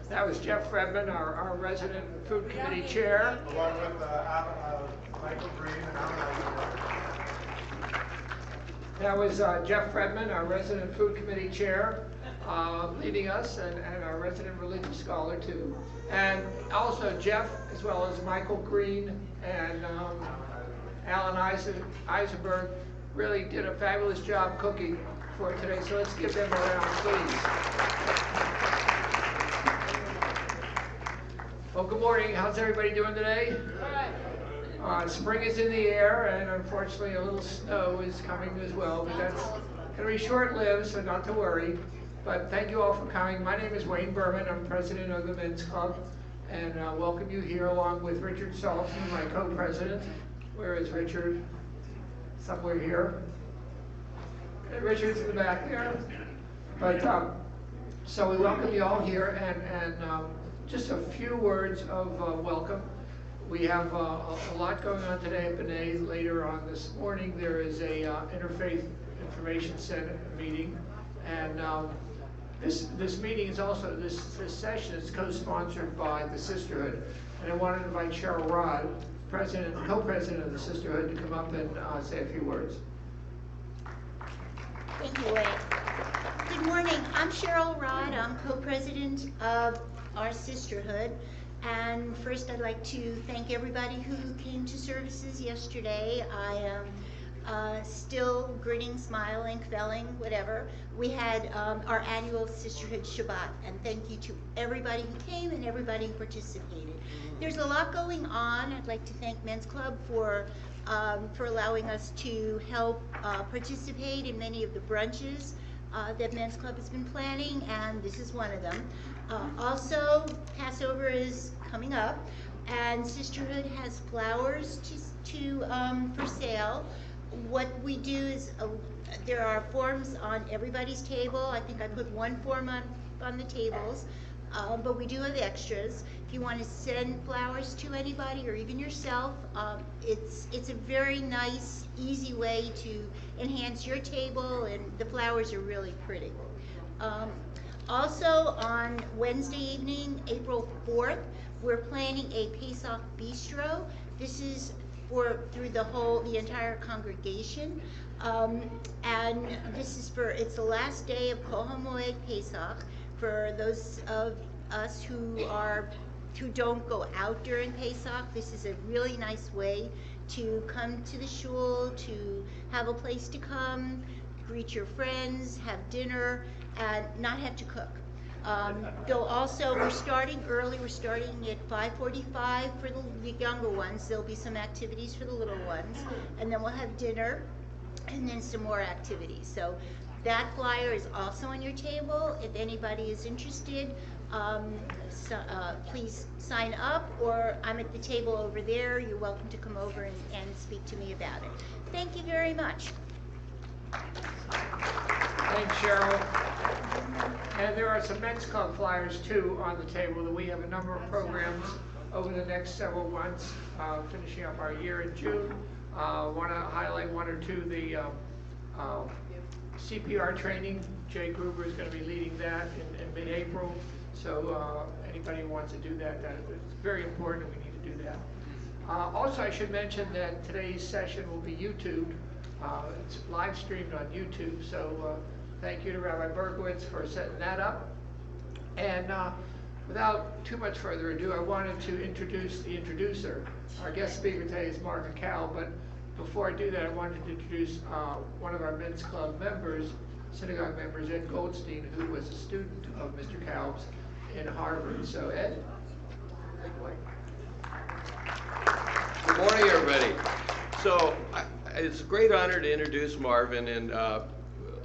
That was Jeff Fredman, our resident food committee chair. Along with Michael Green and Alan. That was Jeff Fredman, our resident food committee chair, leading us, and our resident religious scholar too. And also Jeff, as well as Michael Green and Alan Eisenberg, really did a fabulous job cooking for today. So let's give them a round, please. Well, good morning. How's everybody doing today? Spring is in the air, and unfortunately a little snow is coming as well, but that's going to be short-lived, so not to worry. But thank you all for coming. My name is Wayne Berman. I'm president of the Men's Club, and welcome you here along with Richard Salton, my co-president. Where is Richard? Somewhere here. Richard's in the back there. But so we welcome you all here, and just a few words of welcome. We have a lot going on today at Benet. Later on this morning, there is a Interfaith Information Center meeting, and this meeting is also this session is co-sponsored by the Sisterhood, and I wanted to invite Cheryl Rod, co-president of the Sisterhood, to come up and say a few words. Thank you, Wayne. Good morning. I'm Cheryl Rod. I'm co-president of our Sisterhood. And first, I'd like to thank everybody who came to services yesterday. I am still grinning, smiling, felling, whatever. We had our annual Sisterhood Shabbat, and thank you to everybody who came and everybody who participated. There's a lot going on. I'd like to thank Men's Club for allowing us to help participate in many of the brunches that Men's Club has been planning, and this is one of them. Also, Passover is coming up, and Sisterhood has flowers for sale. What we do is there are forms on everybody's table. I think I put one form on the tables, but we do have extras. If you want to send flowers to anybody or even yourself, it's a very nice, easy way to enhance your table, and the flowers are really pretty. Also, on Wednesday evening, April 4th, we're planning a Pesach Bistro. This is through the entire congregation, and this is it's the last day of Kol HaMoed Pesach for those of us who don't go out during Pesach. This is a really nice way to come to the shul, to have a place to come, greet your friends, have dinner, and not have to cook. Though also, we're starting early. We're starting at 5:45 for the younger ones. There'll be some activities for the little ones, and then we'll have dinner, and then some more activities. So that flyer is also on your table. If anybody is interested, please sign up, or I'm at the table over there. You're welcome to come over and speak to me about it. Thank you very much. Thanks, Cheryl. And there are some Men's Club flyers too on the table. That we have a number of programs over the next several months, finishing up our year in June. Want to highlight one or two. The CPR training, Jay Gruber is going to be leading that in mid-April. So anybody who wants to do that, it's very important. We need to do that. Also, I should mention that today's session will be YouTubed. It's live streamed on YouTube, so thank you to Rabbi Berkowitz for setting that up. And without too much further ado, I wanted to introduce the introducer. Our guest speaker today is Marvin Kalb, but before I do that, I wanted to introduce one of our Men's Club members, synagogue members, Ed Goldstein, who was a student of Mr. Kalb's in Harvard. So, Ed? Good morning, everybody. So, it's a great honor to introduce Marvin, and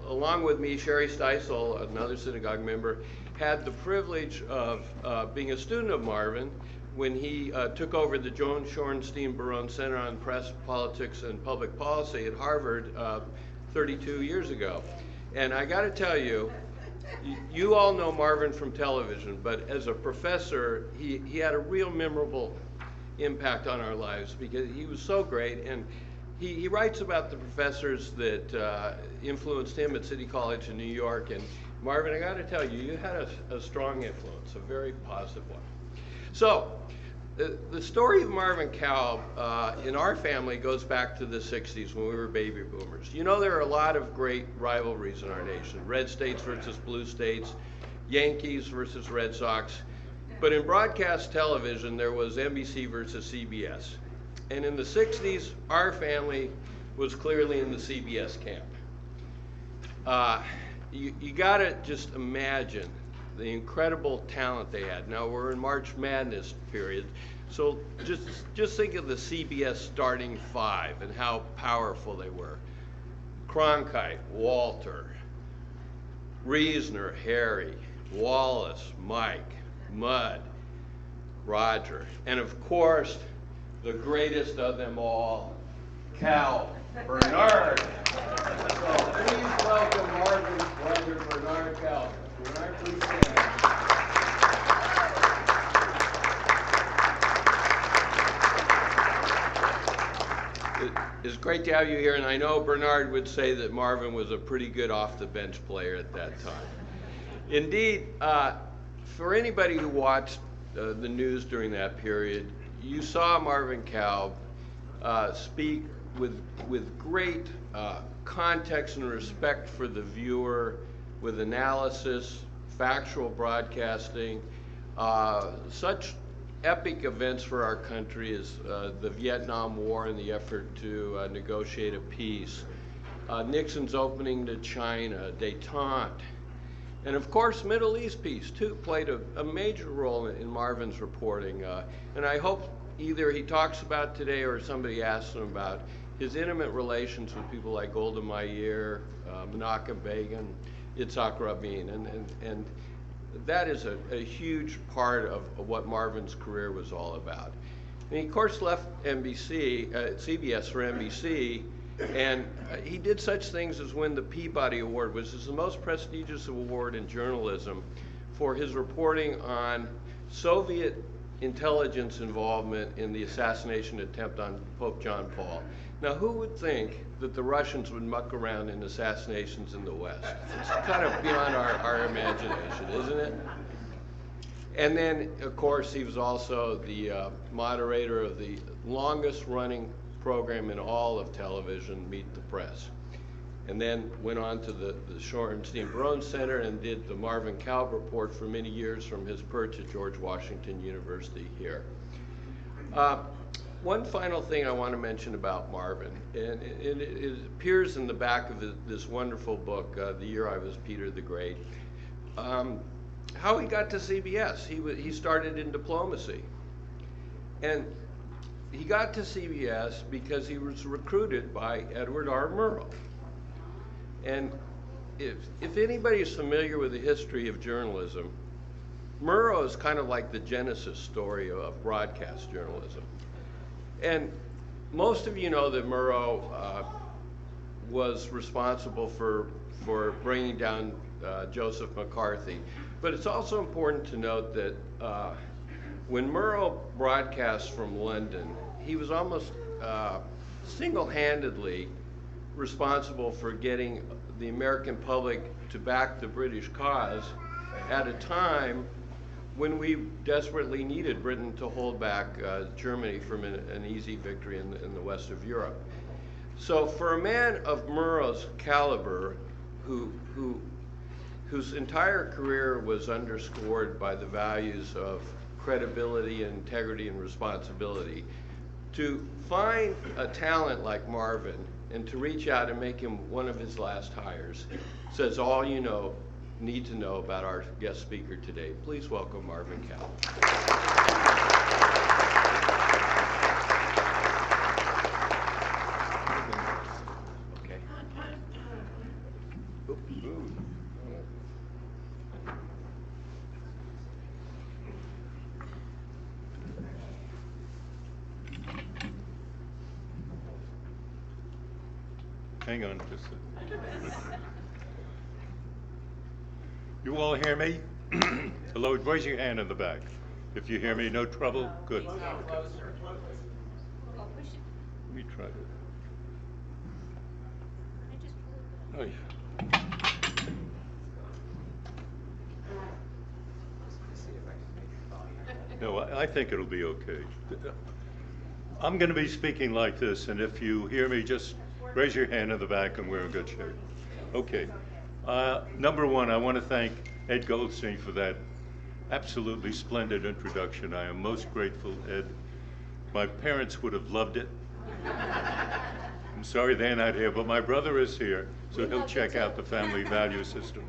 along with me, Sherry Steisel, another synagogue member, had the privilege of being a student of Marvin when he took over the Joan Shorenstein Barone Center on Press, Politics, and Public Policy at Harvard 32 years ago. And I got to tell you, you all know Marvin from television, but as a professor, he had a real memorable impact on our lives because he was so great, and he writes about the professors that influenced him at City College in New York. And Marvin, I got to tell you, you had a strong influence, a very positive one. So, the story of Marvin Kalb in our family goes back to the 60s when we were baby boomers. You know, there are a lot of great rivalries in our nation. Red states versus blue states, Yankees versus Red Sox. But in broadcast television, there was NBC versus CBS. And in the 60s, our family was clearly in the CBS camp. You gotta just imagine the incredible talent they had. Now we're in March Madness period, so just think of the CBS starting five and how powerful they were. Cronkite, Walter, Reisner, Harry, Wallace, Mike, Mudd, Roger, and of course, the greatest of them all, Kalb, Bernard. So please welcome Marvin's brother, Bernard Kalb. Bernard, please stand. It's great to have you here, and I know Bernard would say that Marvin was a pretty good off-the-bench player at that time. Indeed, for anybody who watched the news during that period, you saw Marvin Kalb speak with great context and respect for the viewer, with analysis, factual broadcasting, such epic events for our country as the Vietnam War and the effort to negotiate a peace, Nixon's opening to China, détente, and of course Middle East peace too played a major role in Marvin's reporting. And I hope either he talks about today or somebody asks him about his intimate relations with people like Golda Meir, Menachem Begin, Yitzhak Rabin, and that is a huge part of what Marvin's career was all about. And he, of course, left CBS for NBC, and he did such things as win the Peabody Award, which is the most prestigious award in journalism, for his reporting on Soviet intelligence involvement in the assassination attempt on Pope John Paul. Now, who would think that the Russians would muck around in assassinations in the West? It's kind of beyond our imagination, isn't it? And then, of course, he was also the moderator of the longest running program in all of television, Meet the Press. And then went on to the Shorenstein Barone Center and did the Marvin Kalb Report for many years from his perch at George Washington University here. One final thing I want to mention about Marvin, and it appears in the back of this wonderful book, The Year I Was Peter the Great, how he got to CBS. He started in diplomacy. And he got to CBS because he was recruited by Edward R. Murrow. And if anybody is familiar with the history of journalism, Murrow is kind of like the genesis story of broadcast journalism. And most of you know that Murrow was responsible for bringing down Joseph McCarthy. But it's also important to note that when Murrow broadcast from London, he was almost single-handedly responsible for getting the American public to back the British cause at a time when we desperately needed Britain to hold back Germany from an easy victory in the west of Europe. So for a man of Murrow's caliber, whose entire career was underscored by the values of credibility, integrity, and responsibility, to find a talent like Marvin and to reach out and make him one of his last hires says all you need to know about our guest speaker today. Please welcome Marvin Kalb. Okay. Ooh. Hang on just a second. You all hear me? Hello, raise your hand in the back. If you hear me, no trouble? Good. Okay. Let me try to. Ay. No, I think it'll be okay. I'm going to be speaking like this, and if you hear me, just raise your hand in the back and we're in good shape. Okay. Number one, I want to thank Ed Goldstein for that absolutely splendid introduction. I am most grateful, Ed. My parents would have loved it. I'm sorry they're not here, but my brother is here, so he'll check out the family value system.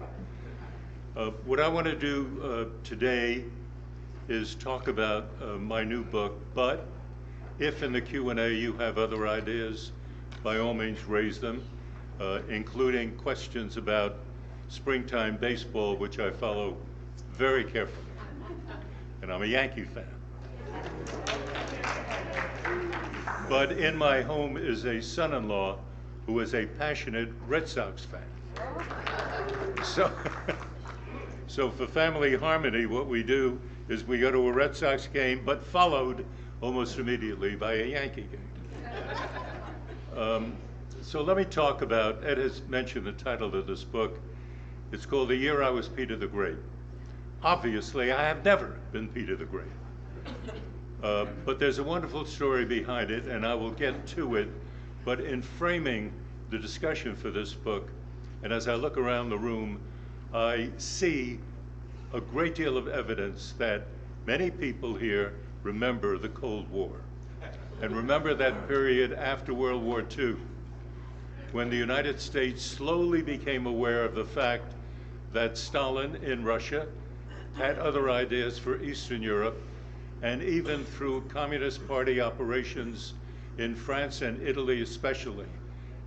What I want to do today is talk about my new book, but if in the Q&A you have other ideas, by all means raise them, including questions about springtime baseball, which I follow very carefully. And I'm a Yankee fan. But in my home is a son-in-law who is a passionate Red Sox fan. So for family harmony, what we do is we go to a Red Sox game, but followed almost immediately by a Yankee game. So let me talk about, Ed has mentioned the title of this book. It's called The Year I Was Peter the Great. Obviously, I have never been Peter the Great. But there's a wonderful story behind it, and I will get to it. But in framing the discussion for this book, and as I look around the room, I see a great deal of evidence that many people here remember the Cold War, and remember that period after World War II, when the United States slowly became aware of the fact that Stalin in Russia had other ideas for Eastern Europe, and even through Communist Party operations in France and Italy especially,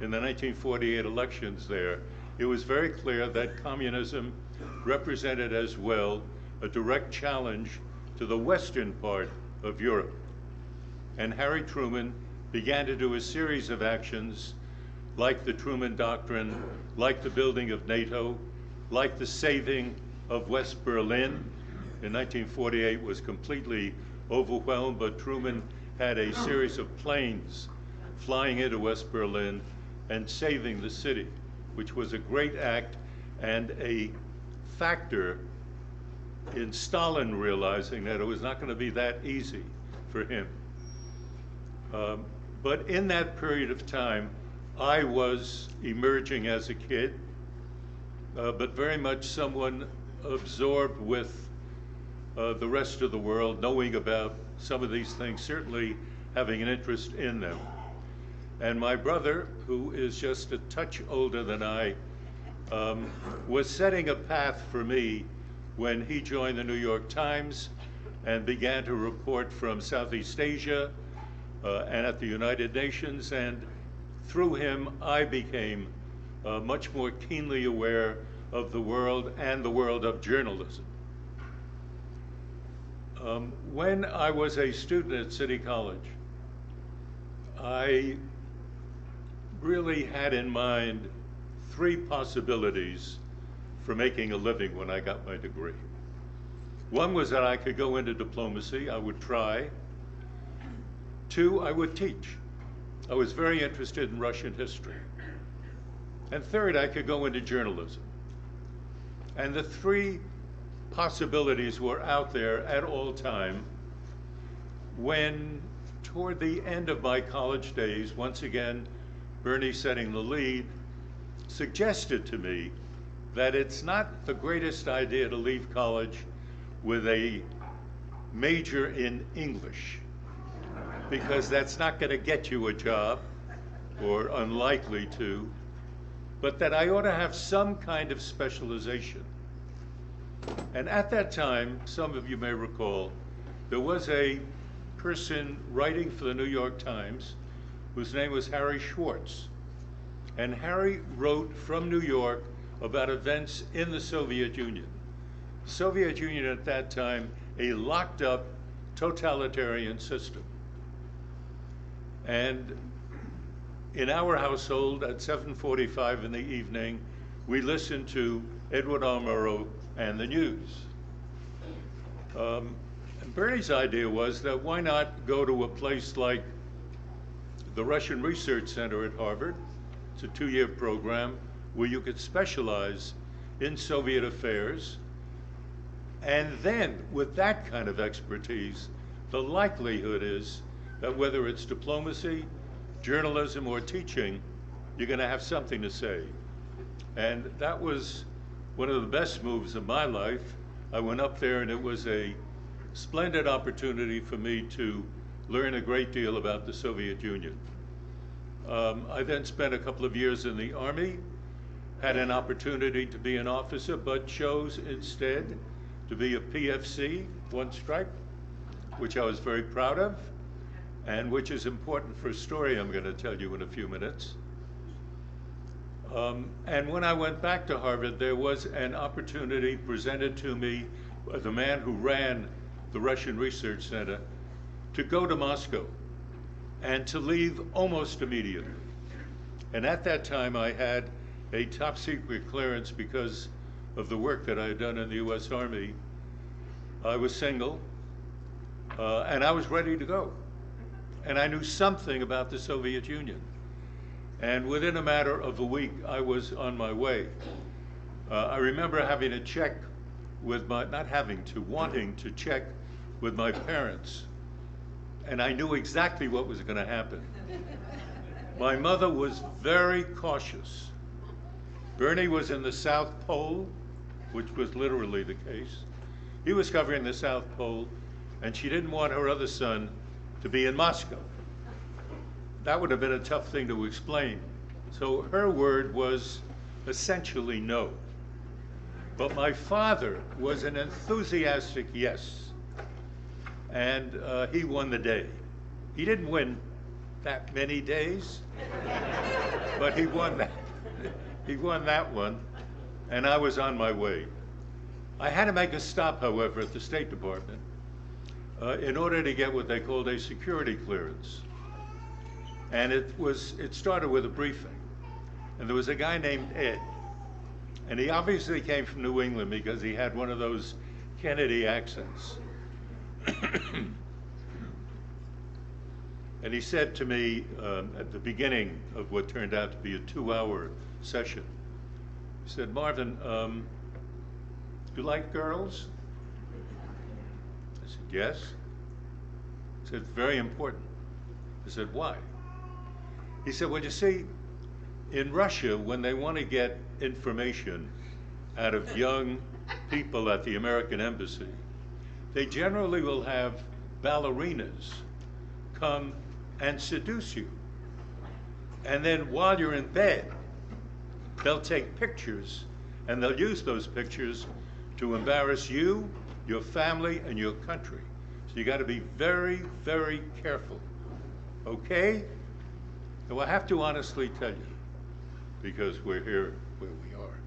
in the 1948 elections there, it was very clear that communism represented as well a direct challenge to the western part of Europe. And Harry Truman began to do a series of actions like the Truman Doctrine, like the building of NATO, like the saving of West Berlin. In 1948 was completely overwhelmed, but Truman had a series of planes flying into West Berlin and saving the city, which was a great act and a factor in Stalin realizing that it was not going to be that easy for him. But in that period of time, I was emerging as a kid, but very much someone absorbed with the rest of the world, knowing about some of these things, certainly having an interest in them. And my brother, who is just a touch older than I, was setting a path for me when he joined the New York Times and began to report from Southeast Asia and at the United Nations. And through him, I became much more keenly aware of the world and the world of journalism. When I was a student at City College, I really had in mind three possibilities for making a living when I got my degree. One was that I could go into diplomacy, I would try. Two, I would teach. I was very interested in Russian history. And third, I could go into journalism. And the three possibilities were out there at all time when, toward the end of my college days, once again, Bernie setting the lead, suggested to me that it's not the greatest idea to leave college with a major in English, because that's not going to get you a job, or unlikely to, but that I ought to have some kind of specialization. And at that time, some of you may recall, there was a person writing for the New York Times whose name was Harry Schwartz. And Harry wrote from New York about events in the Soviet Union. Soviet Union at that time, a locked up totalitarian system. And in our household at 7:45 in the evening, we listened to Edward R. Murrow and the news. And Bernie's idea was that why not go to a place like the Russian Research Center at Harvard. It's a 2-year program where you could specialize in Soviet affairs. And then, with that kind of expertise, the likelihood is that whether it's diplomacy, journalism, or teaching, you're going to have something to say. And that was one of the best moves of my life. I went up there, and it was a splendid opportunity for me to learn a great deal about the Soviet Union. I then spent a couple of years in the Army, had an opportunity to be an officer, but chose instead to be a PFC, one stripe, which I was very proud of, and which is important for a story I'm going to tell you in a few minutes. And when I went back to Harvard, there was an opportunity presented to me by the man who ran the Russian Research Center to go to Moscow and to leave almost immediately. And at that time, I had a top secret clearance because of the work that I had done in the US Army. I was single, and I was ready to go. And I knew something about the Soviet Union. And within a matter of a week, I was on my way. I remember having to check with wanting to check with my parents. And I knew exactly what was going to happen. My mother was very cautious. Bernie was in the South Pole, which was literally the case. He was covering the South Pole, and she didn't want her other son to be in Moscow. That would have been a tough thing to explain. So her word was essentially no. But my father was an enthusiastic yes, and he won the day. He didn't win that many days, but he won that. He won that one, and I was on my way. I had to make a stop, however, at the State Department in order to get what they called a security clearance. And it started with a briefing. And there was a guy named Ed. And he obviously came from New England because he had one of those Kennedy accents. And he said to me at the beginning of what turned out to be a 2-hour session, he said, "Marvin, you like girls?" I said, "Yes." He said, "It's very important." I said, "Why?" He said, "Well, you see, in Russia, when they want to get information out of young people at the American embassy, they generally will have ballerinas come and seduce you. And then while you're in bed, they'll take pictures, and they'll use those pictures to embarrass you, your family, and your country. So you got to be very, very careful. Okay?" Now, I have to honestly tell you, because we're here where we are,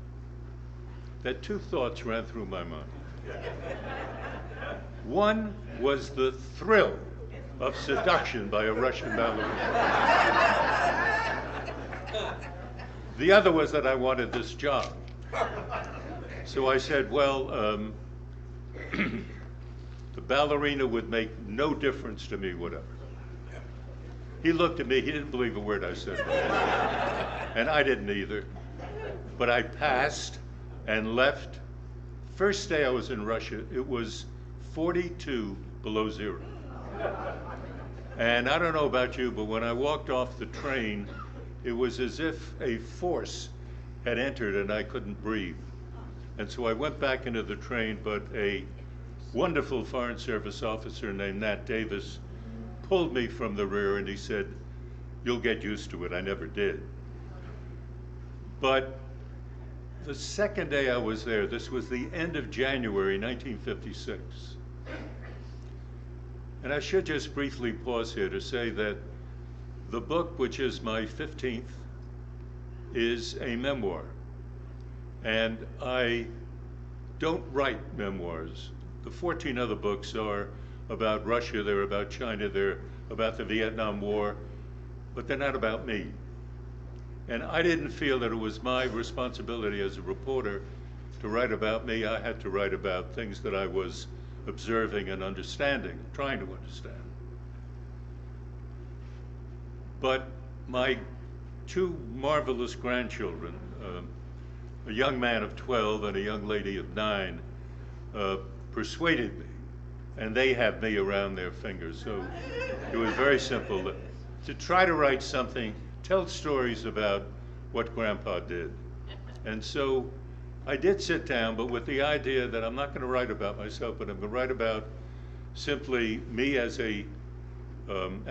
that 2 thoughts ran through my mind. One was the thrill of seduction by a Russian ballerina. The other was that I wanted this job. So I said, well, the ballerina would make no difference to me, whatever. He looked at me, he didn't believe a word I said. And I didn't either. But I passed and left. First day I was in Russia, it was 42 below zero. And I don't know about you, but when I walked off the train, it was as if a force had entered and I couldn't breathe. And so I went back into the train, but a wonderful Foreign Service officer named Nat Davis pulled me from the rear and he said, "You'll get used to it." I never did. But the second day I was there, this was the end of January 1956. And I should just briefly pause here to say that the book, which is my 15th, is a memoir. And I don't write memoirs. The 14 other books are about Russia, they're about China, they're about the Vietnam War, but they're not about me. And I didn't feel that it was my responsibility as a reporter to write about me. I had to write about things that I was observing and understanding, trying to understand. But my 2 marvelous grandchildren, a young man of 12 and a young lady of 9 persuaded me, and they have me around their fingers. So it was very simple to try to write something, tell stories about what Grandpa did. And so I did sit down, but with the idea that I'm not going to write about myself, but I'm going to write about simply me as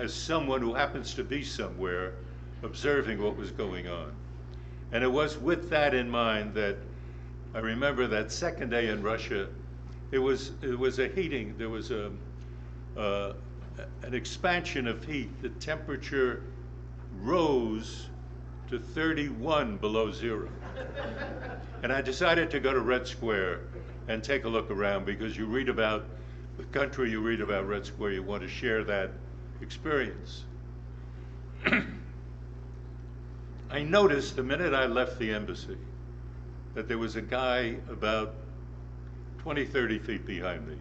someone who happens to be somewhere observing what was going on. And it was with that in mind that I remember that second day in Russia, it was a heating, there was an expansion of heat. The temperature rose to 31 below zero. And I decided to go to Red Square and take a look around, because you read about the country, you read about Red Square, you want to share that experience. I noticed the minute I left the embassy that there was a guy about 20, 30 feet behind me,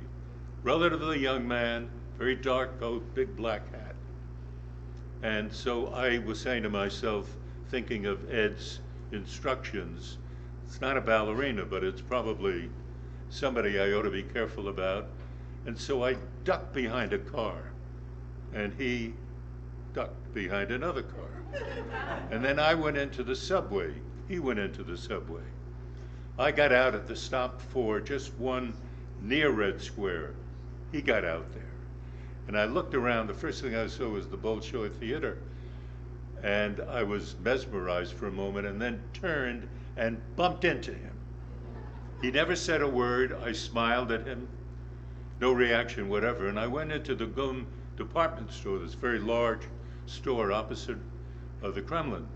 relatively young man, very dark coat, big black hat. And so I was saying to myself, thinking of Ed's instructions, it's not a ballerina, but it's probably somebody I ought to be careful about. And so I ducked behind a car, and he ducked behind another car. And then I went into the subway. He went into the subway. I got out at the stop for just one near Red Square. He got out there. And I looked around. The first thing I saw was the Bolshoi Theater. And I was mesmerized for a moment, and then turned and bumped into him. He never said a word. I smiled at him. No reaction, whatever. And I went into the GUM department store, this very large store opposite of the Kremlin.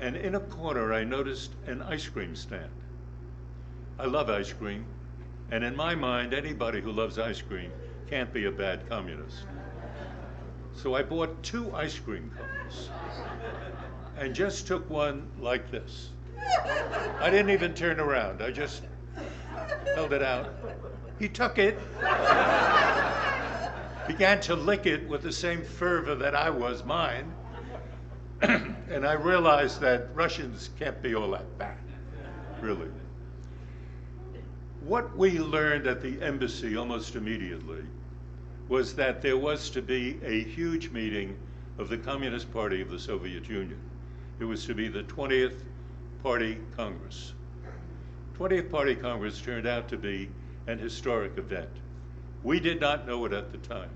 And in a corner, I noticed an ice cream stand. I love ice cream. And in my mind, anybody who loves ice cream can't be a bad communist. So I bought 2 ice cream cones and just took one like this. I didn't even turn around. I just held it out. He took it, began to lick it with the same fervor that I was mine. And I realized that Russians can't be all that bad, really. What we learned at the embassy almost immediately was that there was to be a huge meeting of the Communist Party of the Soviet Union. It was to be the 20th Party Congress. 20th Party Congress turned out to be an historic event. We did not know it at the time.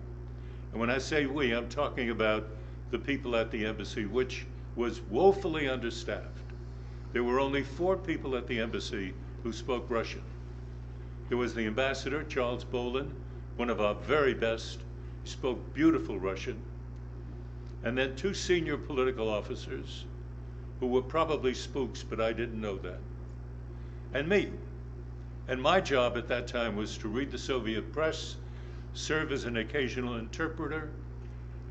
And when I say we, I'm talking about the people at the embassy, which was woefully understaffed. There were only 4 people at the embassy who spoke Russian. There was the ambassador, Charles Bolin, one of our very best. He spoke beautiful Russian. And then 2 senior political officers who were probably spooks, but I didn't know that. And me. And my job at that time was to read the Soviet press, serve as an occasional interpreter,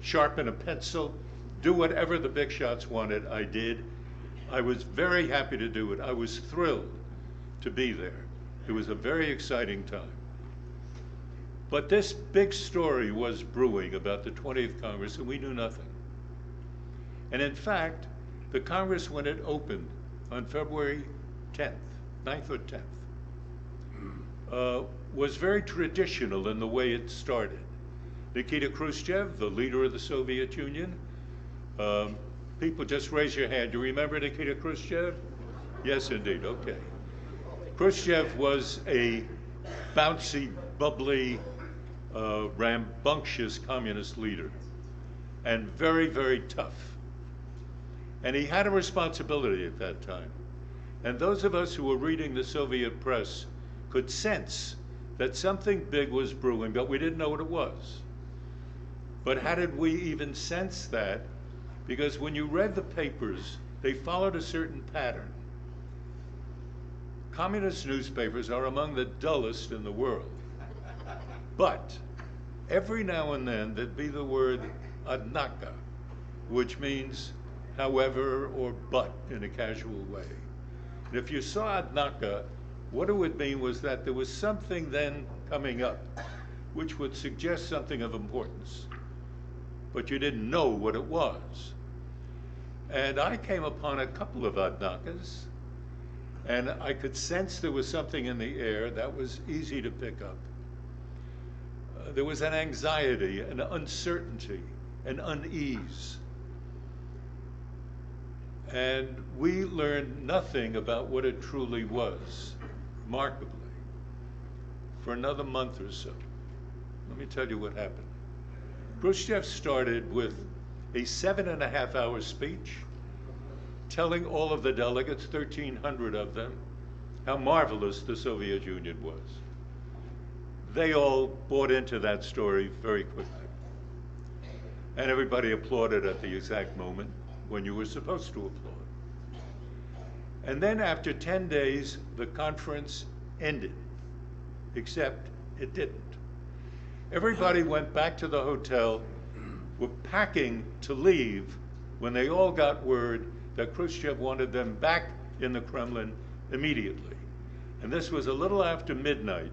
sharpen a pencil, do whatever the big shots wanted, I did. I was very happy to do it. I was thrilled to be there. It was a very exciting time. But this big story was brewing about the 20th Congress, and we knew nothing. And in fact, the Congress, when it opened on February 10th, 9th or 10th, was very traditional in the way it started. Nikita Khrushchev, the leader of the Soviet Union, people just raise your hand. Do you remember Nikita Khrushchev? Yes, indeed, okay. Khrushchev was a bouncy, bubbly, rambunctious communist leader, and very, very tough. And he had a responsibility at that time. And those of us who were reading the Soviet press could sense that something big was brewing, but we didn't know what it was. But how did we even sense that? Because when you read the papers, they followed a certain pattern. Communist newspapers are among the dullest in the world. But every now and then there'd be the word "однако," which means however or but in a casual way. And if you saw "однако," what it would mean was that there was something then coming up which would suggest something of importance, but you didn't know what it was. And I came upon a couple of "однакos," And I could sense there was something in the air that was easy to pick up. There was an anxiety, an uncertainty, an unease. And we learned nothing about what it truly was, remarkably, for another month or so. Let me tell you what happened. Khrushchev started with a 7.5-hour speech telling all of the delegates, 1,300 of them, how marvelous the Soviet Union was. They all bought into that story very quickly. And everybody applauded at the exact moment when you were supposed to applaud. And then after 10 days, the conference ended, except it didn't. Everybody went back to the hotel, were packing to leave when they all got word that Khrushchev wanted them back in the Kremlin immediately. And this was a little after midnight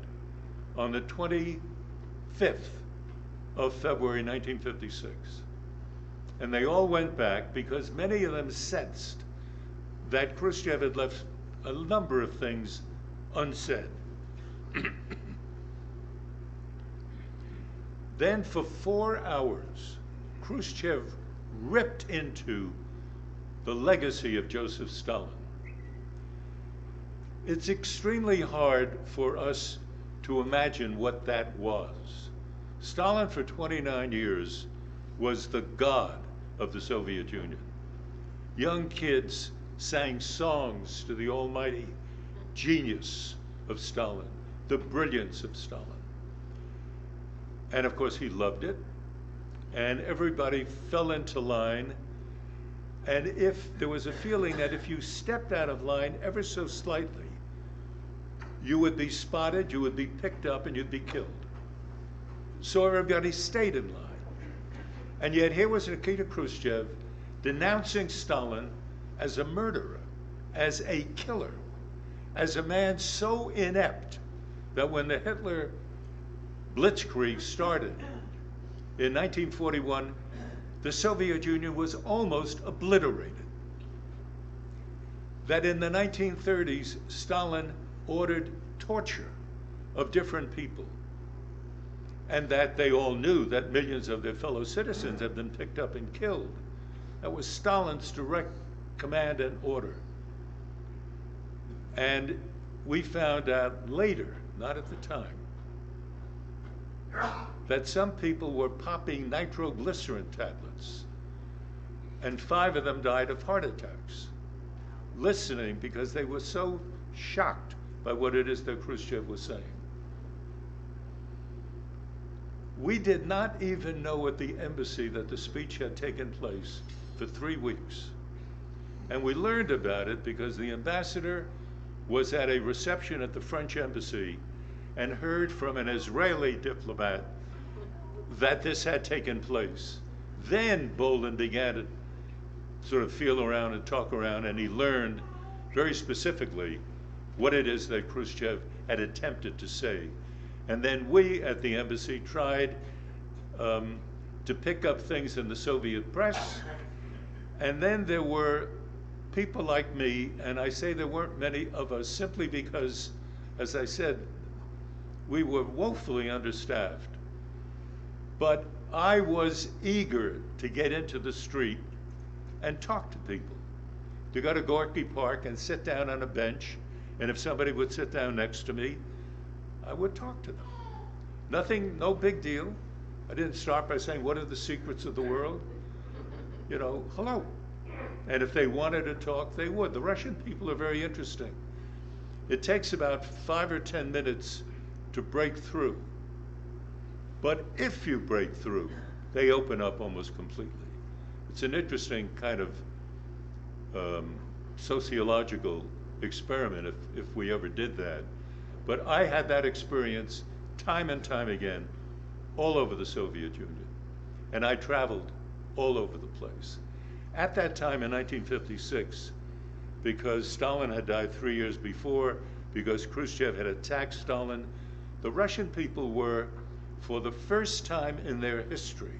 on the 25th of February 1956. And they all went back because many of them sensed that Khrushchev had left a number of things unsaid. Then for 4 hours, Khrushchev ripped into the legacy of Joseph Stalin. It's extremely hard for us to imagine what that was. Stalin for 29 years was the god of the Soviet Union. Young kids sang songs to the almighty genius of Stalin, the brilliance of Stalin. And of course he loved it, and everybody fell into line. And if there was a feeling that if you stepped out of line ever so slightly, you would be spotted, you would be picked up, and you'd be killed. So everybody stayed in line. And yet here was Nikita Khrushchev denouncing Stalin as a murderer, as a killer, as a man so inept that when the Hitler Blitzkrieg started in 1941, the Soviet Union was almost obliterated. That in the 1930s, Stalin ordered torture of different people, and that they all knew that millions of their fellow citizens had been picked up and killed. That was Stalin's direct command and order. And we found out later, not at the time, that some people were popping nitroglycerin tablets, and 5 of them died of heart attacks, listening because they were so shocked by what it is that Khrushchev was saying. We did not even know at the embassy that the speech had taken place for 3 weeks. And we learned about it because the ambassador was at a reception at the French embassy and heard from an Israeli diplomat that this had taken place. Then Bolin began to sort of feel around and talk around, and he learned very specifically what it is that Khrushchev had attempted to say. And then we at the embassy tried to pick up things in the Soviet press. And then there were people like me, and I say there weren't many of us simply because, as I said, we were woefully understaffed. But I was eager to get into the street and talk to people, to go to Gorky Park and sit down on a bench, and if somebody would sit down next to me, I would talk to them. Nothing, no big deal. I didn't start by saying, what are the secrets of the world? You know, hello. And if they wanted to talk, they would. The Russian people are very interesting. It takes about 5 or 10 minutes to break through. But if you break through, they open up almost completely. It's an interesting kind of sociological experiment if we ever did that. But I had that experience time and time again all over the Soviet Union. And I traveled all over the place. At that time in 1956, because Stalin had died 3 years before, because Khrushchev had attacked Stalin, the Russian people were, for the first time in their history,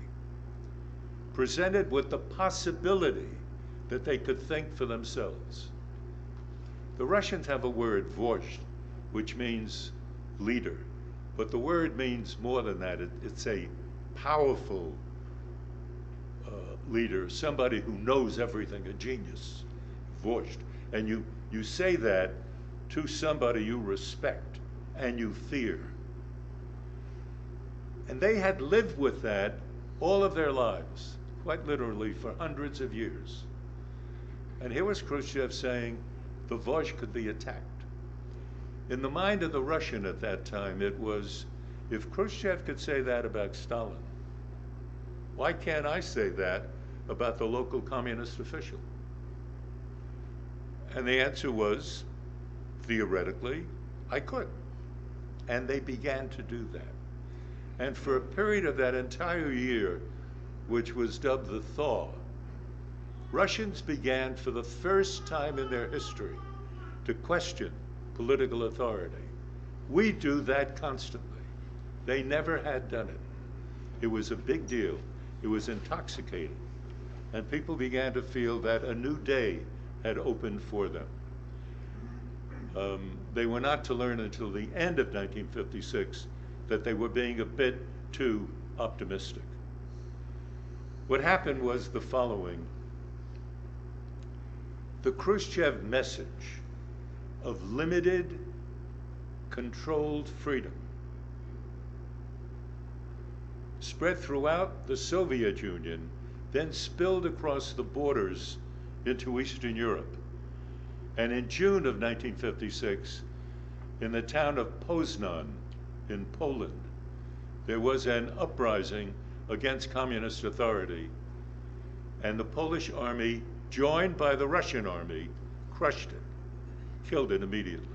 presented with the possibility that they could think for themselves. The Russians have a word, vozhd, which means leader. But the word means more than that. It's a powerful leader, somebody who knows everything, a genius, vozhd. And you say that to somebody you respect and you fear. And they had lived with that all of their lives, quite literally for hundreds of years. And here was Khrushchev saying the vozhd could be attacked. In the mind of the Russian at that time, it was, if Khrushchev could say that about Stalin, why can't I say that about the local communist official? And the answer was, theoretically, I could. And they began to do that. And for a period of that entire year, which was dubbed the thaw, Russians began for the first time in their history to question political authority. We do that constantly. They never had done it. It was a big deal. It was intoxicating. And people began to feel that a new day had opened for them. They were not to learn until the end of 1956 that they were being a bit too optimistic. What happened was the following. The Khrushchev message of limited, controlled freedom spread throughout the Soviet Union, then spilled across the borders into Eastern Europe. And in June of 1956, in the town of Poznan in Poland, there was an uprising against communist authority, and the Polish army, joined by the Russian army, crushed it, killed it immediately.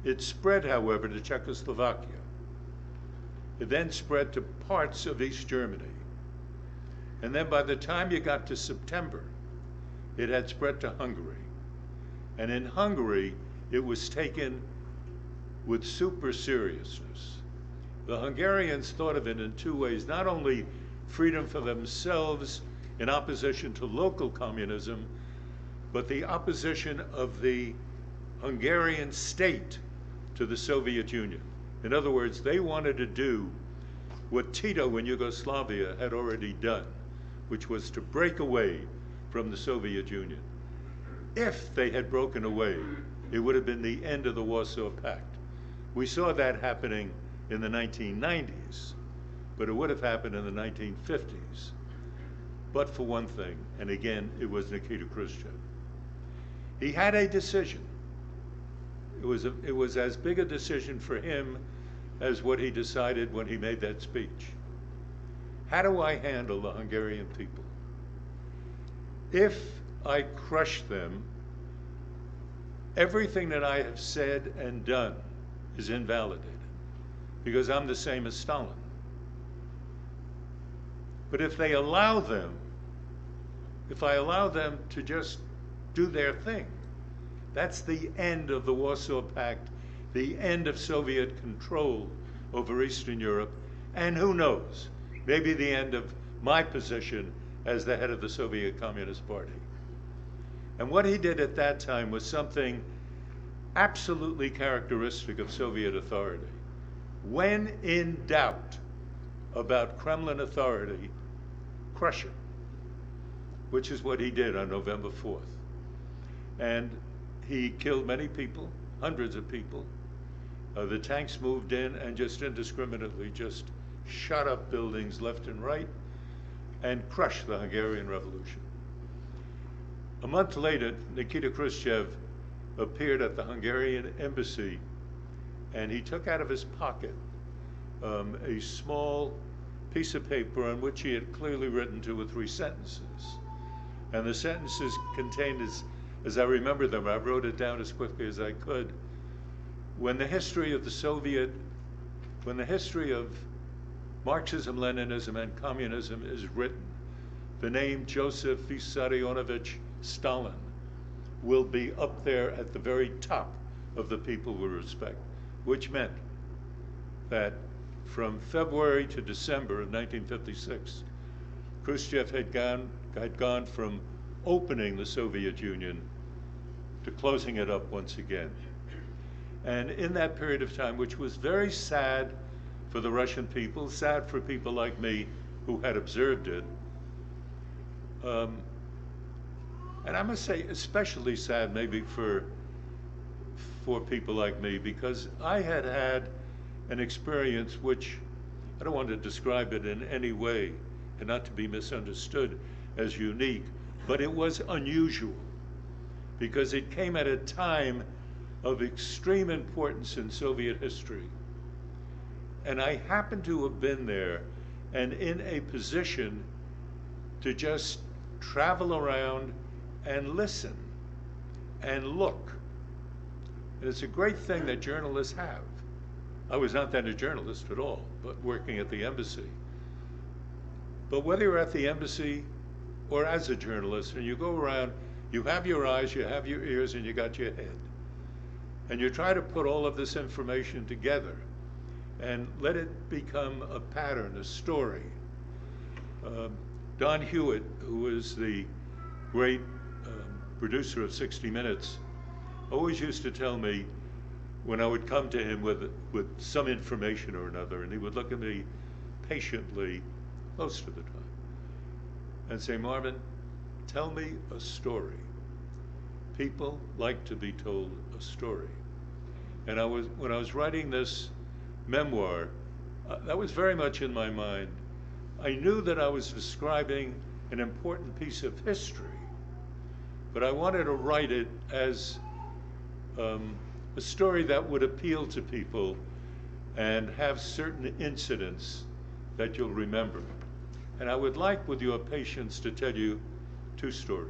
It spread, however, to Czechoslovakia. It then spread to parts of East Germany. And then by the time you got to September, it had spread to Hungary. And in Hungary, it was taken with super seriousness. The Hungarians thought of it in two ways, not only freedom for themselves in opposition to local communism, but the opposition of the Hungarian state to the Soviet Union. In other words, they wanted to do what Tito in Yugoslavia had already done, which was to break away from the Soviet Union. If they had broken away, it would have been the end of the Warsaw Pact. We saw that happening in the 1990s, but it would have happened in the 1950s. But for one thing, and again, it was Nikita Khrushchev. He had a decision. It was as big a decision for him as what he decided when he made that speech. How do I handle the Hungarian people? If I crush them, everything that I have said and done is invalidated, because I'm the same as Stalin. But if I allow them to just do their thing, that's the end of the Warsaw Pact, the end of Soviet control over Eastern Europe, and who knows, maybe the end of my position as the head of the Soviet Communist Party. And what he did at that time was something absolutely characteristic of Soviet authority. When in doubt about Kremlin authority, crush it, which is what he did on November 4th. And he killed many people, hundreds of people. The tanks moved in and just indiscriminately just shot up buildings left and right and crushed the Hungarian Revolution. A month later, Nikita Khrushchev appeared at the Hungarian embassy, and he took out of his pocket a small piece of paper on which he had clearly written 2 or 3 sentences. And the sentences contained, as I remember them, I wrote it down as quickly as I could. When the history of Marxism, Leninism, and communism is written, the name Joseph Vissarionovich Stalin will be up there at the very top of the people we respect, which meant that from February to December of 1956, Khrushchev had gone from opening the Soviet Union to closing it up once again. And in that period of time, which was very sad for the Russian people, sad for people like me who had observed it, and I must say especially sad maybe for people like me, because I had had an experience which, I don't want to describe it in any way and not to be misunderstood as unique, but it was unusual because it came at a time of extreme importance in Soviet history. And I happened to have been there and in a position to just travel around and listen and look. And it's a great thing that journalists have. I was not then a journalist at all, but working at the embassy. But whether you're at the embassy or as a journalist, and you go around, you have your eyes, you have your ears, and you got your head. And you try to put all of this information together and let it become a pattern, a story. Don Hewitt, who is the great producer of 60 Minutes, always used to tell me when I would come to him with some information or another, and he would look at me patiently most of the time and say, Marvin, tell me a story. People like to be told a story. And when I was writing this memoir, that was very much in my mind. I knew that I was describing an important piece of history, but I wanted to write it as a story that would appeal to people and have certain incidents that you'll remember. And I would like, with your patience, to tell you two stories.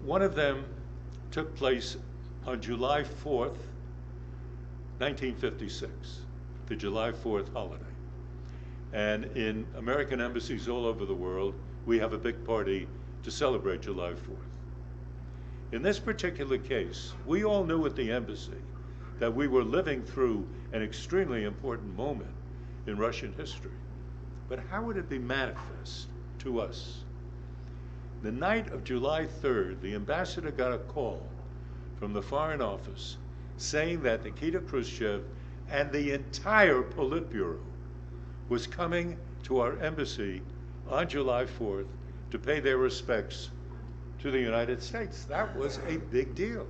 One of them took place on July 4th, 1956, the July 4th holiday. And in American embassies all over the world, we have a big party to celebrate July 4th. In this particular case, we all knew at the embassy that we were living through an extremely important moment in Russian history. But how would it be manifest to us? The night of July 3rd, the ambassador got a call from the Foreign Office saying that Nikita Khrushchev and the entire Politburo was coming to our embassy on July 4th to pay their respects to the United States. That was a big deal.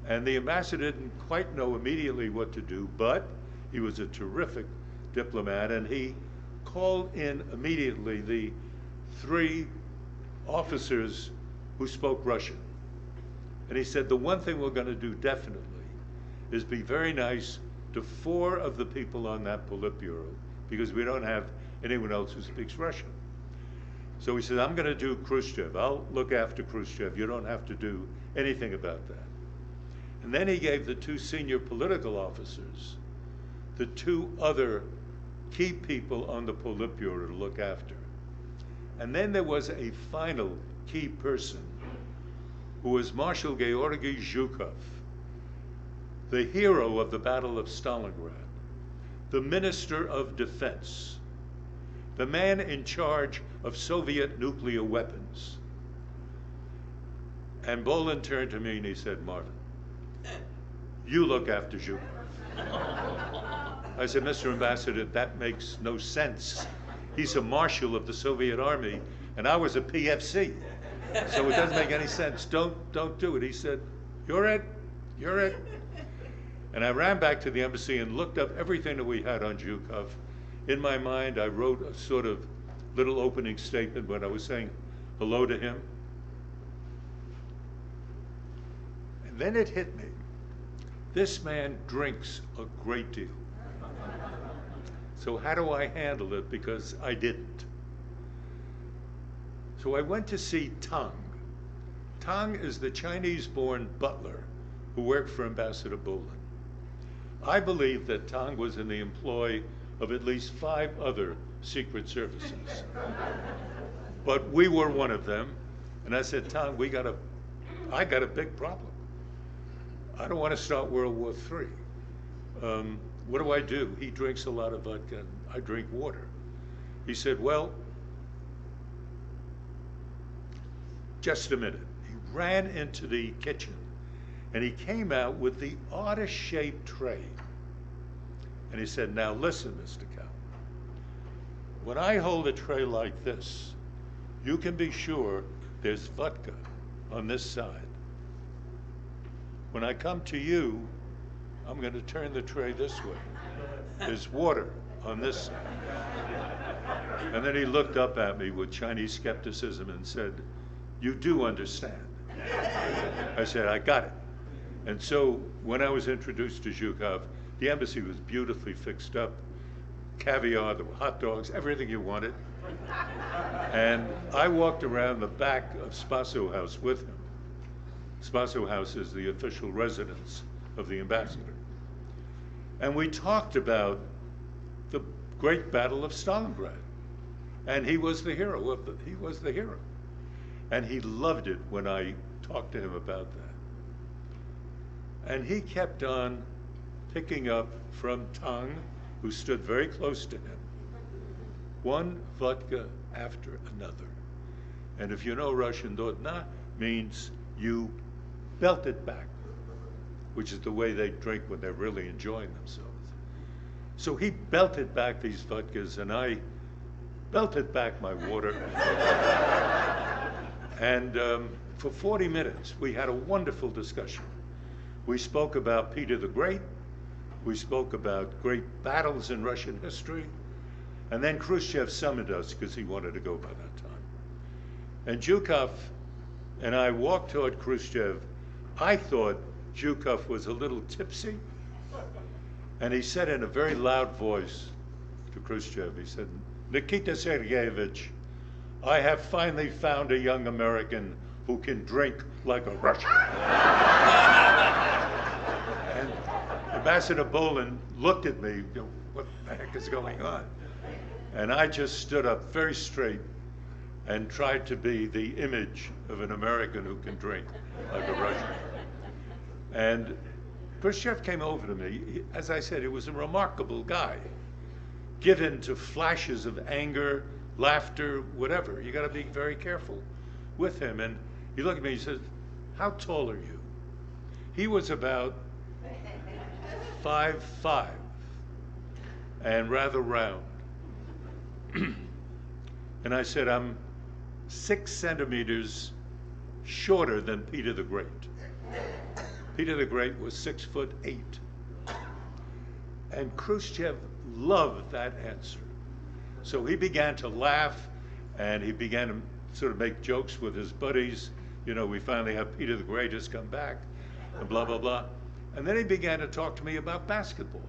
And the ambassador didn't quite know immediately what to do, but he was a terrific diplomat, and he called in immediately the 3 officers who spoke Russian. And he said, the one thing we're going to do definitely is be very nice to 4 of the people on that Politburo, because we don't have anyone else who speaks Russian. So he said, I'm going to do Khrushchev. I'll look after Khrushchev. You don't have to do anything about that. And then he gave the 2 senior political officers the 2 other key people on the Politburo to look after. And then there was a final key person who was Marshal Georgy Zhukov, the hero of the Battle of Stalingrad, the Minister of Defense, the man in charge of Soviet nuclear weapons. And Bolin turned to me and he said, Marvin, you look after Zhukov. I said, Mr. Ambassador, that makes no sense. He's a marshal of the Soviet Army, and I was a PFC. So it doesn't make any sense. Don't do it. He said, you're it. And I ran back to the embassy and looked up everything that we had on Zhukov. In my mind, I wrote a sort of little opening statement when I was saying hello to him. And then it hit me. This man drinks a great deal. So how do I handle it? Because I didn't. So I went to see Tang. Tang is the Chinese-born butler who worked for Ambassador Bolin. I believe that Tang was in the employ of at least 5 other secret services. But we were one of them. And I said, Tang, I got a big problem. I don't want to start World War III. What do I do? He drinks a lot of vodka and I drink water. He said, well, just a minute. ran into the kitchen, and he came out with the oddest shaped tray. And he said, "Now listen, Mr. Kalb, when I hold a tray like this, you can be sure there's vodka on this side. When I come to you, I'm going to turn the tray this way. There's water on this side." And then he looked up at me with Chinese skepticism and said, "You do understand." I said, "I got it." And so when I was introduced to Zhukov, the embassy was beautifully fixed up. Caviar, there were hot dogs, everything you wanted. And I walked around the back of Spaso House with him. Spaso House is the official residence of the ambassador. And we talked about the great Battle of Stalingrad. And he was the hero he was the hero. And he loved it when I talked to him about that. And he kept on picking up from Tang, who stood very close to him, one vodka after another. And if you know Russian, dotna means you belt it back, which is the way they drink when they're really enjoying themselves. So he belted back these vodkas, and I belted back my water. And for 40 minutes, we had a wonderful discussion. We spoke about Peter the Great. We spoke about great battles in Russian history. And then Khrushchev summoned us because he wanted to go by that time. And Zhukov and I walked toward Khrushchev. I thought Zhukov was a little tipsy. And he said in a very loud voice to Khrushchev, he said, "Nikita Sergeyevich, I have finally found a young American who can drink like a Russian." And Ambassador Bolin looked at me, what the heck is going on? And I just stood up very straight and tried to be the image of an American who can drink like a Russian. And Khrushchev came over to me. As I said, he was a remarkable guy, given to flashes of anger, laughter, whatever. You got to be very careful with him. And he looked at me, he said, "How tall are you?" He was about 5'5" and rather round. And I said, "I'm 6 centimeters shorter than Peter the Great." Peter the Great was 6'8". And Khrushchev loved that answer. So he began to laugh, and he began to sort of make jokes with his buddies. You know, we finally have Peter the Great has come back, and blah, blah, blah. And then he began to talk to me about basketball.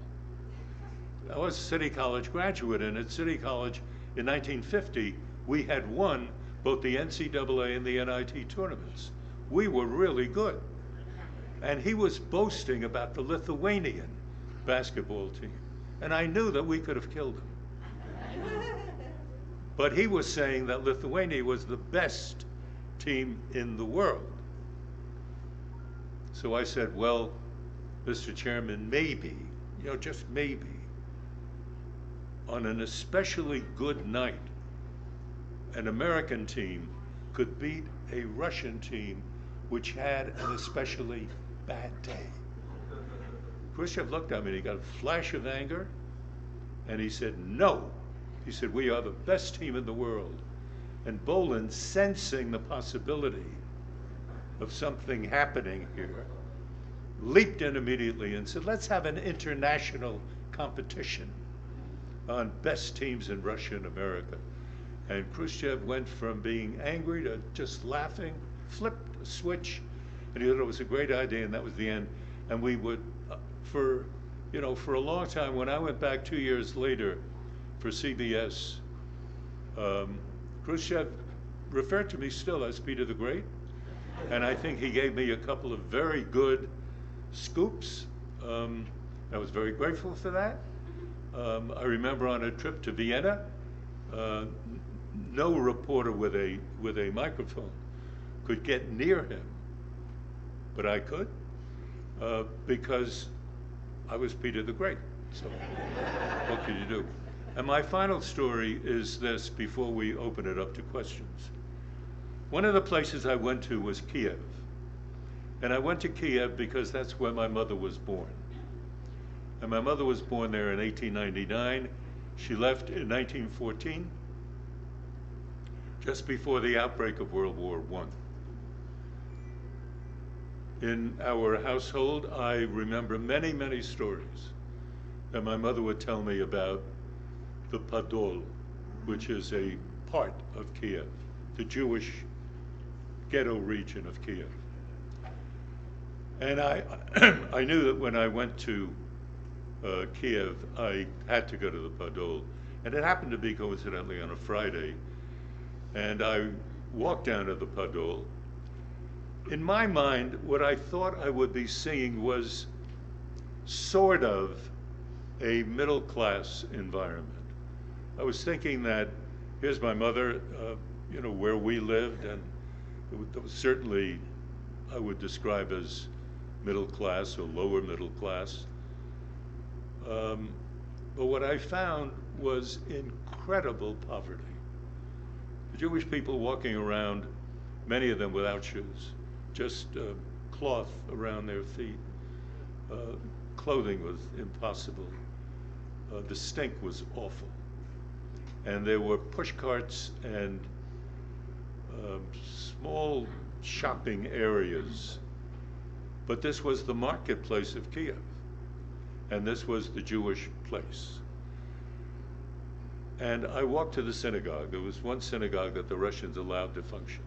I was a City College graduate, and at City College in 1950, we had won both the NCAA and the NIT tournaments. We were really good. And he was boasting about the Lithuanian basketball team. And I knew that we could have killed him. But he was saying that Lithuania was the best team in the world. So I said, "Well, Mr. Chairman, maybe, just maybe, on an especially good night, an American team could beat a Russian team which had an especially bad day." Khrushchev looked at me and he got a flash of anger, and he said, "No." He said, "We are the best team in the world." And Bolin, sensing the possibility of something happening here, leaped in immediately and said, "Let's have an international competition on best teams in Russia and America." And Khrushchev went from being angry to just laughing, flipped a switch, and he thought it was a great idea, and that was the end. And we would, for a long time, when I went back 2 years later for CBS, Khrushchev referred to me still as Peter the Great, and I think he gave me a couple of very good scoops. I was very grateful for that. I remember on a trip to Vienna, no reporter with a microphone could get near him, but I could, because I was Peter the Great. So what could you do? And my final story is this before we open it up to questions. One of the places I went to was Kiev. And I went to Kiev because that's where my mother was born. And my mother was born there in 1899. She left in 1914, just before the outbreak of World War I. In our household, I remember many, many stories that my mother would tell me about the Podol, which is a part of Kiev, the Jewish ghetto region of Kiev. And I knew that when I went to Kiev, I had to go to the Podol. And it happened to be coincidentally on a Friday. And I walked down to the Podol. In my mind, what I thought I would be seeing was sort of a middle-class environment. I was thinking that here's my mother, where we lived, and it was certainly, I would describe as middle class or lower middle class. But what I found was incredible poverty. The Jewish people walking around, many of them without shoes, just cloth around their feet. Clothing was impossible. The stink was awful. And there were push carts and small shopping areas. But this was the marketplace of Kiev. And this was the Jewish place. And I walked to the synagogue. There was one synagogue that the Russians allowed to function.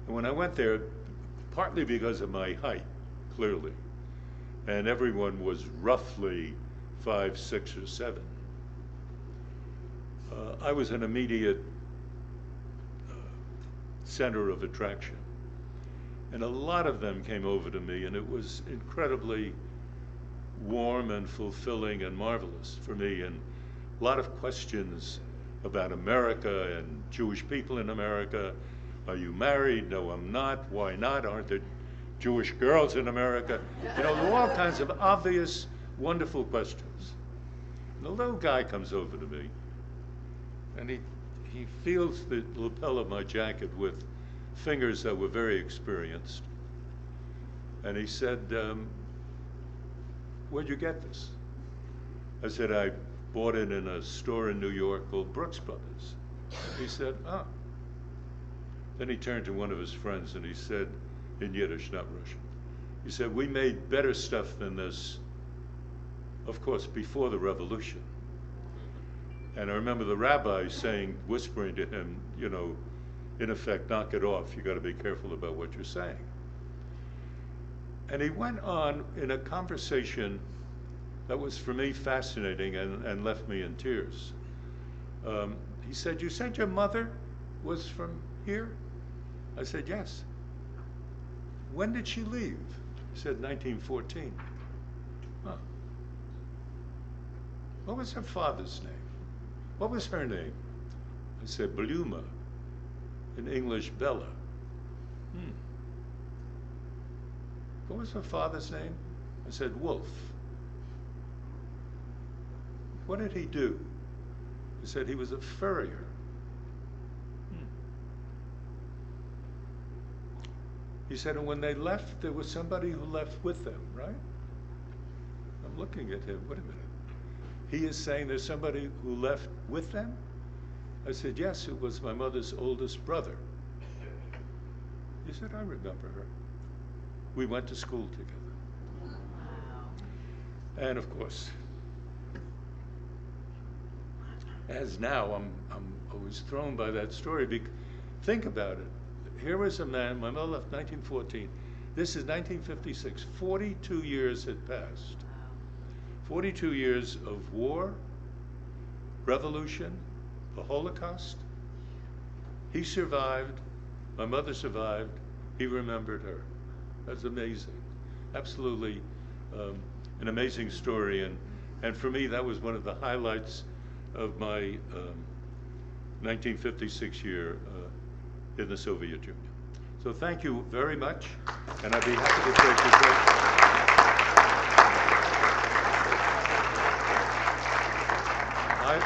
And when I went there, partly because of my height, clearly, and everyone was roughly 5, 6, or 7, I was an immediate center of attraction. And a lot of them came over to me, and it was incredibly warm and fulfilling and marvelous for me. And a lot of questions about America and Jewish people in America. Are you married? No, I'm not. Why not? Aren't there Jewish girls in America? There were all kinds of obvious, wonderful questions. And the little guy comes over to me, and he feels the lapel of my jacket with fingers that were very experienced. And he said, where'd you get this? I said, I bought it in a store in New York called Brooks Brothers. He said, ah. Then he turned to one of his friends and he said, in Yiddish, not Russian, he said, we made better stuff than this, of course, before the revolution. And I remember the rabbi saying, whispering to him, in effect, knock it off. You got to be careful about what you're saying. And he went on in a conversation that was for me fascinating and left me in tears. He said, you said your mother was from here? I said, yes. When did she leave? He said, 1914. Huh. What was her father's name? What was her name? I said, Bluma. In English, Bella. What was her father's name? I said, Wolf. What did he do? He said he was a furrier. He said, and when they left, there was somebody who left with them, right? I'm looking at him, wait a minute. He is saying there's somebody who left with them? I said, yes, it was my mother's oldest brother. He said, I remember her. We went to school together. And of course, as now, I'm always thrown by that story. Think about it. Here was a man, my mother left 1914. This is 1956. 42 years had passed. 42 years of war, revolution, the Holocaust. He survived, my mother survived, he remembered her. That's amazing. Absolutely an amazing story. And for me, that was one of the highlights of my 1956 year in the Soviet Union. So thank you very much, and I'd be happy to take your questions.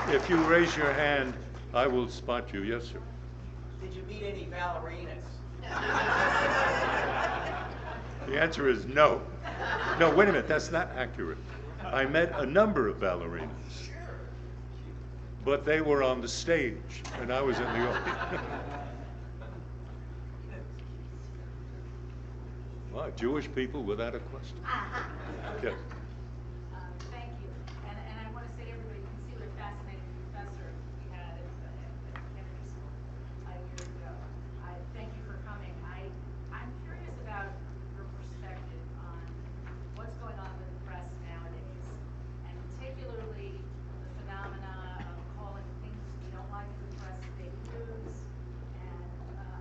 If you raise your hand, I will spot you. Yes, sir. Did you meet any ballerinas? The answer is no. No, wait a minute, that's not accurate. I met a number of ballerinas, but they were on the stage, and I was in the audience. Wow, Jewish people without a question. Yes. Thank you. And I want to say to everybody, you can see what a fascinating professor we had at Kennedy School years ago. Thank you for coming. I'm curious about your perspective on what's going on with the press nowadays, and particularly the phenomena of calling things we don't like in the press fake news, and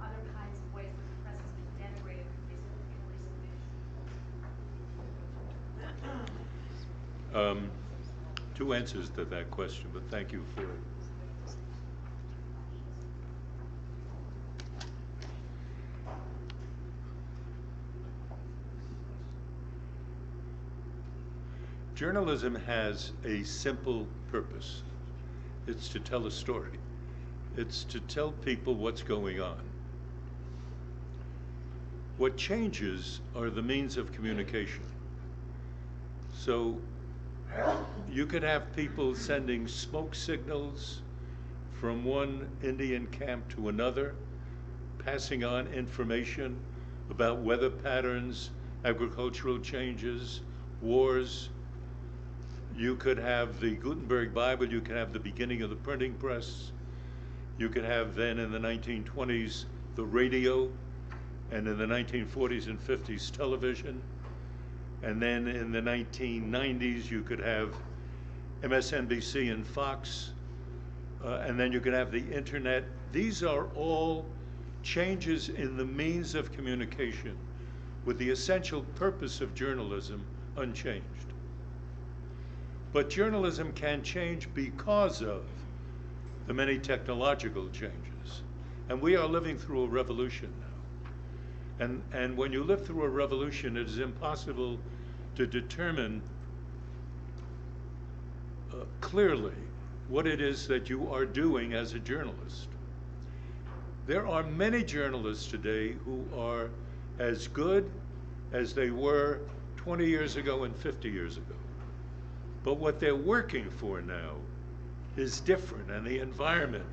other kinds of ways that the press has been denigrated in recent years. Two answers to that question, but thank you for it. Journalism has a simple purpose. It's to tell a story. It's to tell people what's going on. What changes are the means of communication. So you could have people sending smoke signals from one Indian camp to another, passing on information about weather patterns, agricultural changes, wars. You could have the Gutenberg Bible, you could have the beginning of the printing press, you could have then in the 1920s the radio, and in the 1940s and 50s television, and then in the 1990s you could have MSNBC and Fox, and then you could have the internet. These are all changes in the means of communication with the essential purpose of journalism unchanged. But journalism can change because of the many technological changes. And we are living through a revolution now. And when you live through a revolution, it is impossible to determine clearly what it is that you are doing as a journalist. There are many journalists today who are as good as they were 20 years ago and 50 years ago. But what they're working for now is different, and the environment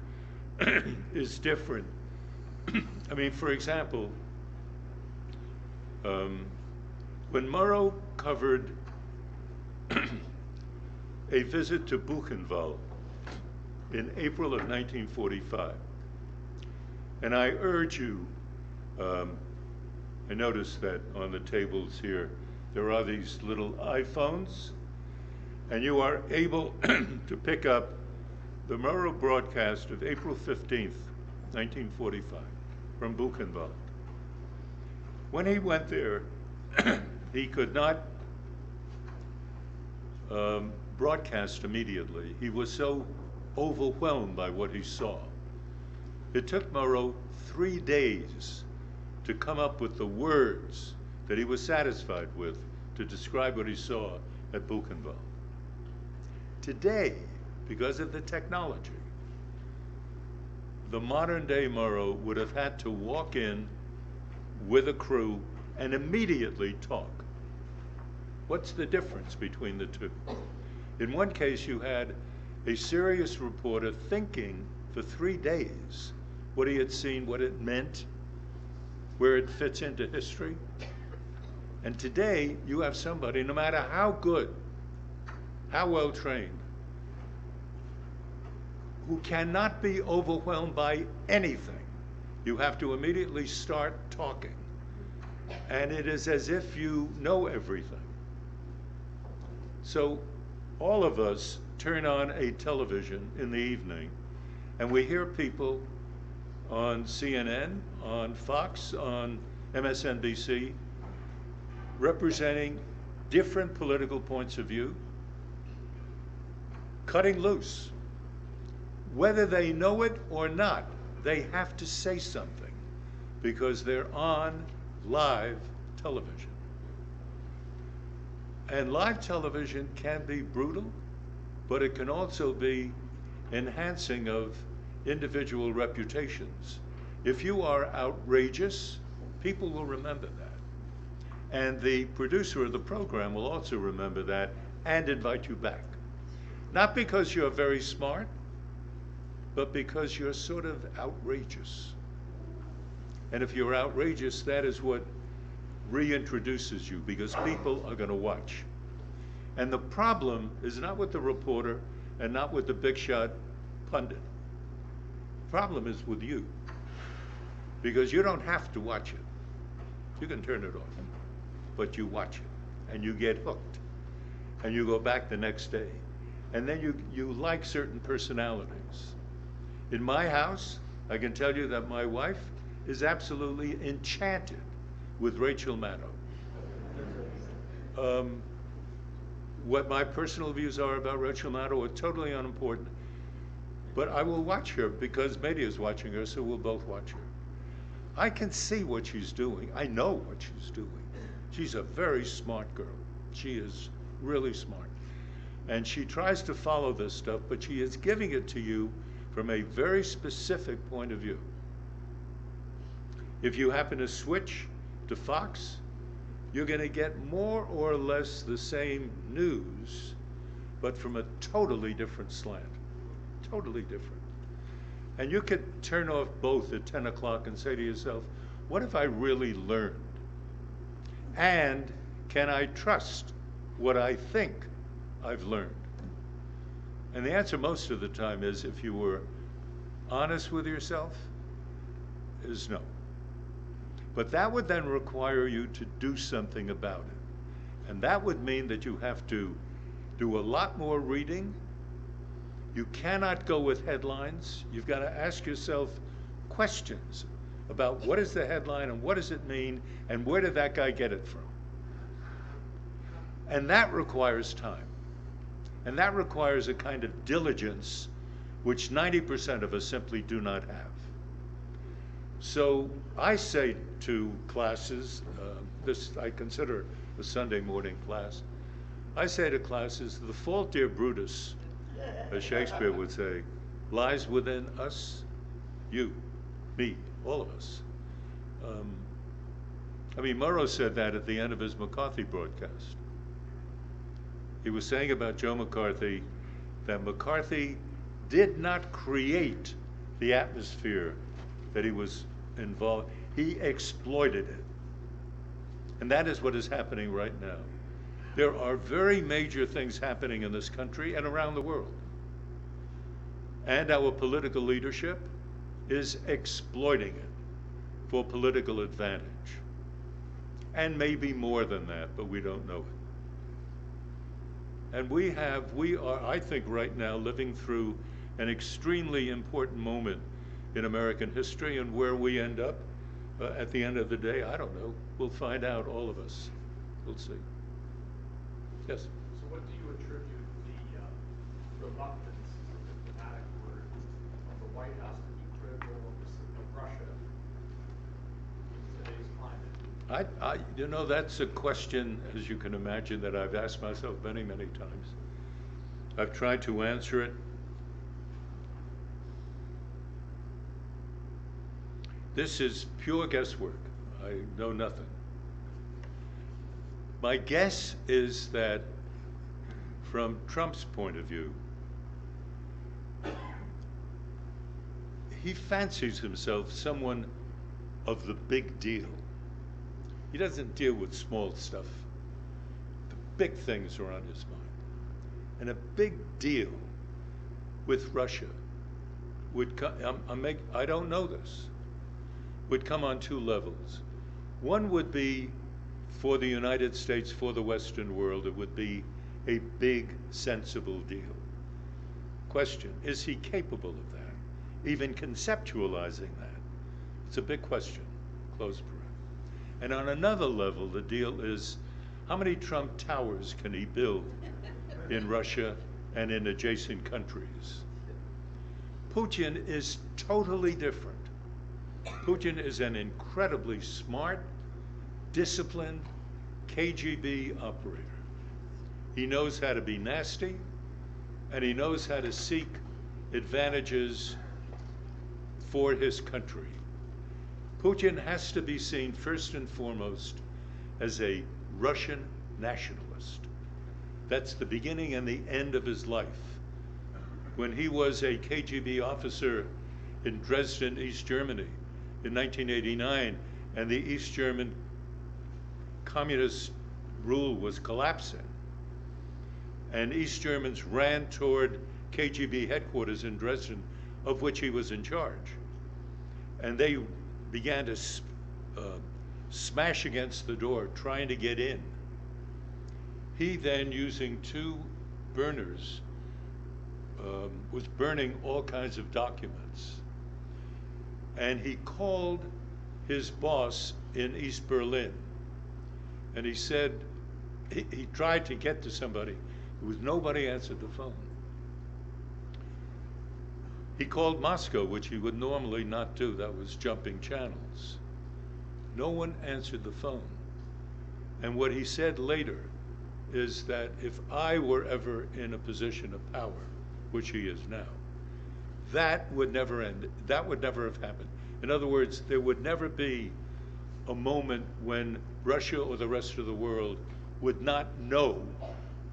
is different. I mean, for example, when Murrow covered a visit to Buchenwald in April of 1945, and I urge you, I noticed that on the tables here, there are these little iPhones, and you are able to pick up the Murrow broadcast of April 15th, 1945, from Buchenwald. When he went there, he could not broadcast immediately. He was so overwhelmed by what he saw. It took Murrow 3 days to come up with the words that he was satisfied with to describe what he saw at Buchenwald. Today, because of the technology, the modern day Murrow would have had to walk in with a crew and immediately talk. What's the difference between the two? In one case, you had a serious reporter thinking for 3 days what he had seen, what it meant, where it fits into history. And today, you have somebody, no matter how good, how well trained, who cannot be overwhelmed by anything. You have to immediately start talking. And it is as if you know everything. So all of us turn on a television in the evening, and we hear people on CNN, on Fox, on MSNBC, representing different political points of view, cutting loose. Whether they know it or not, they have to say something because they're on live television. And live television can be brutal, but it can also be enhancing of individual reputations. If you are outrageous, people will remember that. And the producer of the program will also remember that and invite you back. Not because you're very smart, but because you're sort of outrageous. And if you're outrageous, that is what reintroduces you, because people are going to watch. And the problem is not with the reporter and not with the big shot pundit. The problem is with you, because you don't have to watch it. You can turn it off, but you watch it and you get hooked and you go back the next day. And then you like certain personalities. In my house, I can tell you that my wife is absolutely enchanted with Rachel Maddow. What my personal views are about Rachel Maddow are totally unimportant. But I will watch her because Media is watching her, so we'll both watch her. I can see what she's doing. I know what she's doing. She's a very smart girl. She is really smart. And she tries to follow this stuff, but she is giving it to you from a very specific point of view. If you happen to switch to Fox, you're going to get more or less the same news, but from a totally different slant. Totally different. And you could turn off both at 10 o'clock and say to yourself, what have I really learned? And can I trust what I think I've learned? And the answer most of the time is, if you were honest with yourself, is no. But that would then require you to do something about it. And that would mean that you have to do a lot more reading. You cannot go with headlines. You've got to ask yourself questions about what is the headline and what does it mean and where did that guy get it from? And that requires time. And that requires a kind of diligence which 90% of us simply do not have. So I say to classes, this I consider a Sunday morning class, I say to classes, the fault, dear Brutus, as Shakespeare would say, lies within us, you, me, all of us. Murrow said that at the end of his McCarthy broadcast. He was saying about Joe McCarthy that McCarthy did not create the atmosphere that he was involved. He exploited it. And that is what is happening right now. There are very major things happening in this country and around the world. And our political leadership is exploiting it for political advantage. And maybe more than that, but we don't know it. And we are, I think, right now living through an extremely important moment in American history, and where we end up at the end of the day, I don't know. We'll find out, all of us. We'll see. Yes? So what do you attribute the reluctance, the diplomatic word, of the White House to be critical of Russia in today's climate? That's a question, as you can imagine, that I've asked myself many, many times. I've tried to answer it. This is pure guesswork. I know nothing. My guess is that from Trump's point of view, he fancies himself someone of the big deal. He doesn't deal with small stuff. The big things are on his mind. And a big deal with Russia would come, I don't know this, would come on two levels. One would be for the United States, for the Western world, it would be a big, sensible deal. Question, is he capable of that? Even conceptualizing that? It's a big question, close paren. And on another level, the deal is, how many Trump towers can he build in Russia and in adjacent countries? Putin is totally different. Putin is an incredibly smart, disciplined KGB operator. He knows how to be nasty, and he knows how to seek advantages for his country. Putin has to be seen first and foremost as a Russian nationalist. That's the beginning and the end of his life. When he was a KGB officer in Dresden, East Germany, in 1989, and the East German communist rule was collapsing, and East Germans ran toward KGB headquarters in Dresden, of which he was in charge. And they began to smash against the door, trying to get in. He then, using 2 burners, was burning all kinds of documents. And he called his boss in East Berlin, and he said, he tried to get to somebody. Nobody answered the phone. He called Moscow, which he would normally not do. That was jumping channels. No one answered the phone. And what he said later is that if I were ever in a position of power, which he is now, that would never end. That would never have happened. In other words, there would never be a moment when Russia or the rest of the world would not know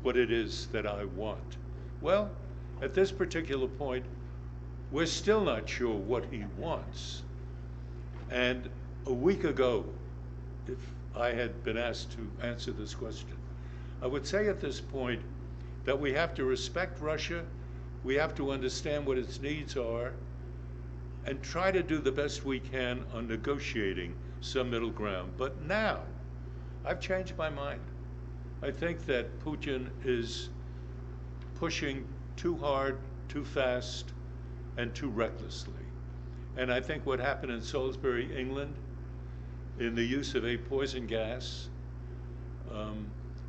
what it is that I want. Well, at this particular point, we're still not sure what he wants. And a week ago, if I had been asked to answer this question, I would say at this point that we have to respect Russia, we have to understand what its needs are, and try to do the best we can on negotiating some middle ground. But now, I've changed my mind. I think that Putin is pushing too hard, too fast, and too recklessly. And I think what happened in Salisbury, England, in the use of a poison gas,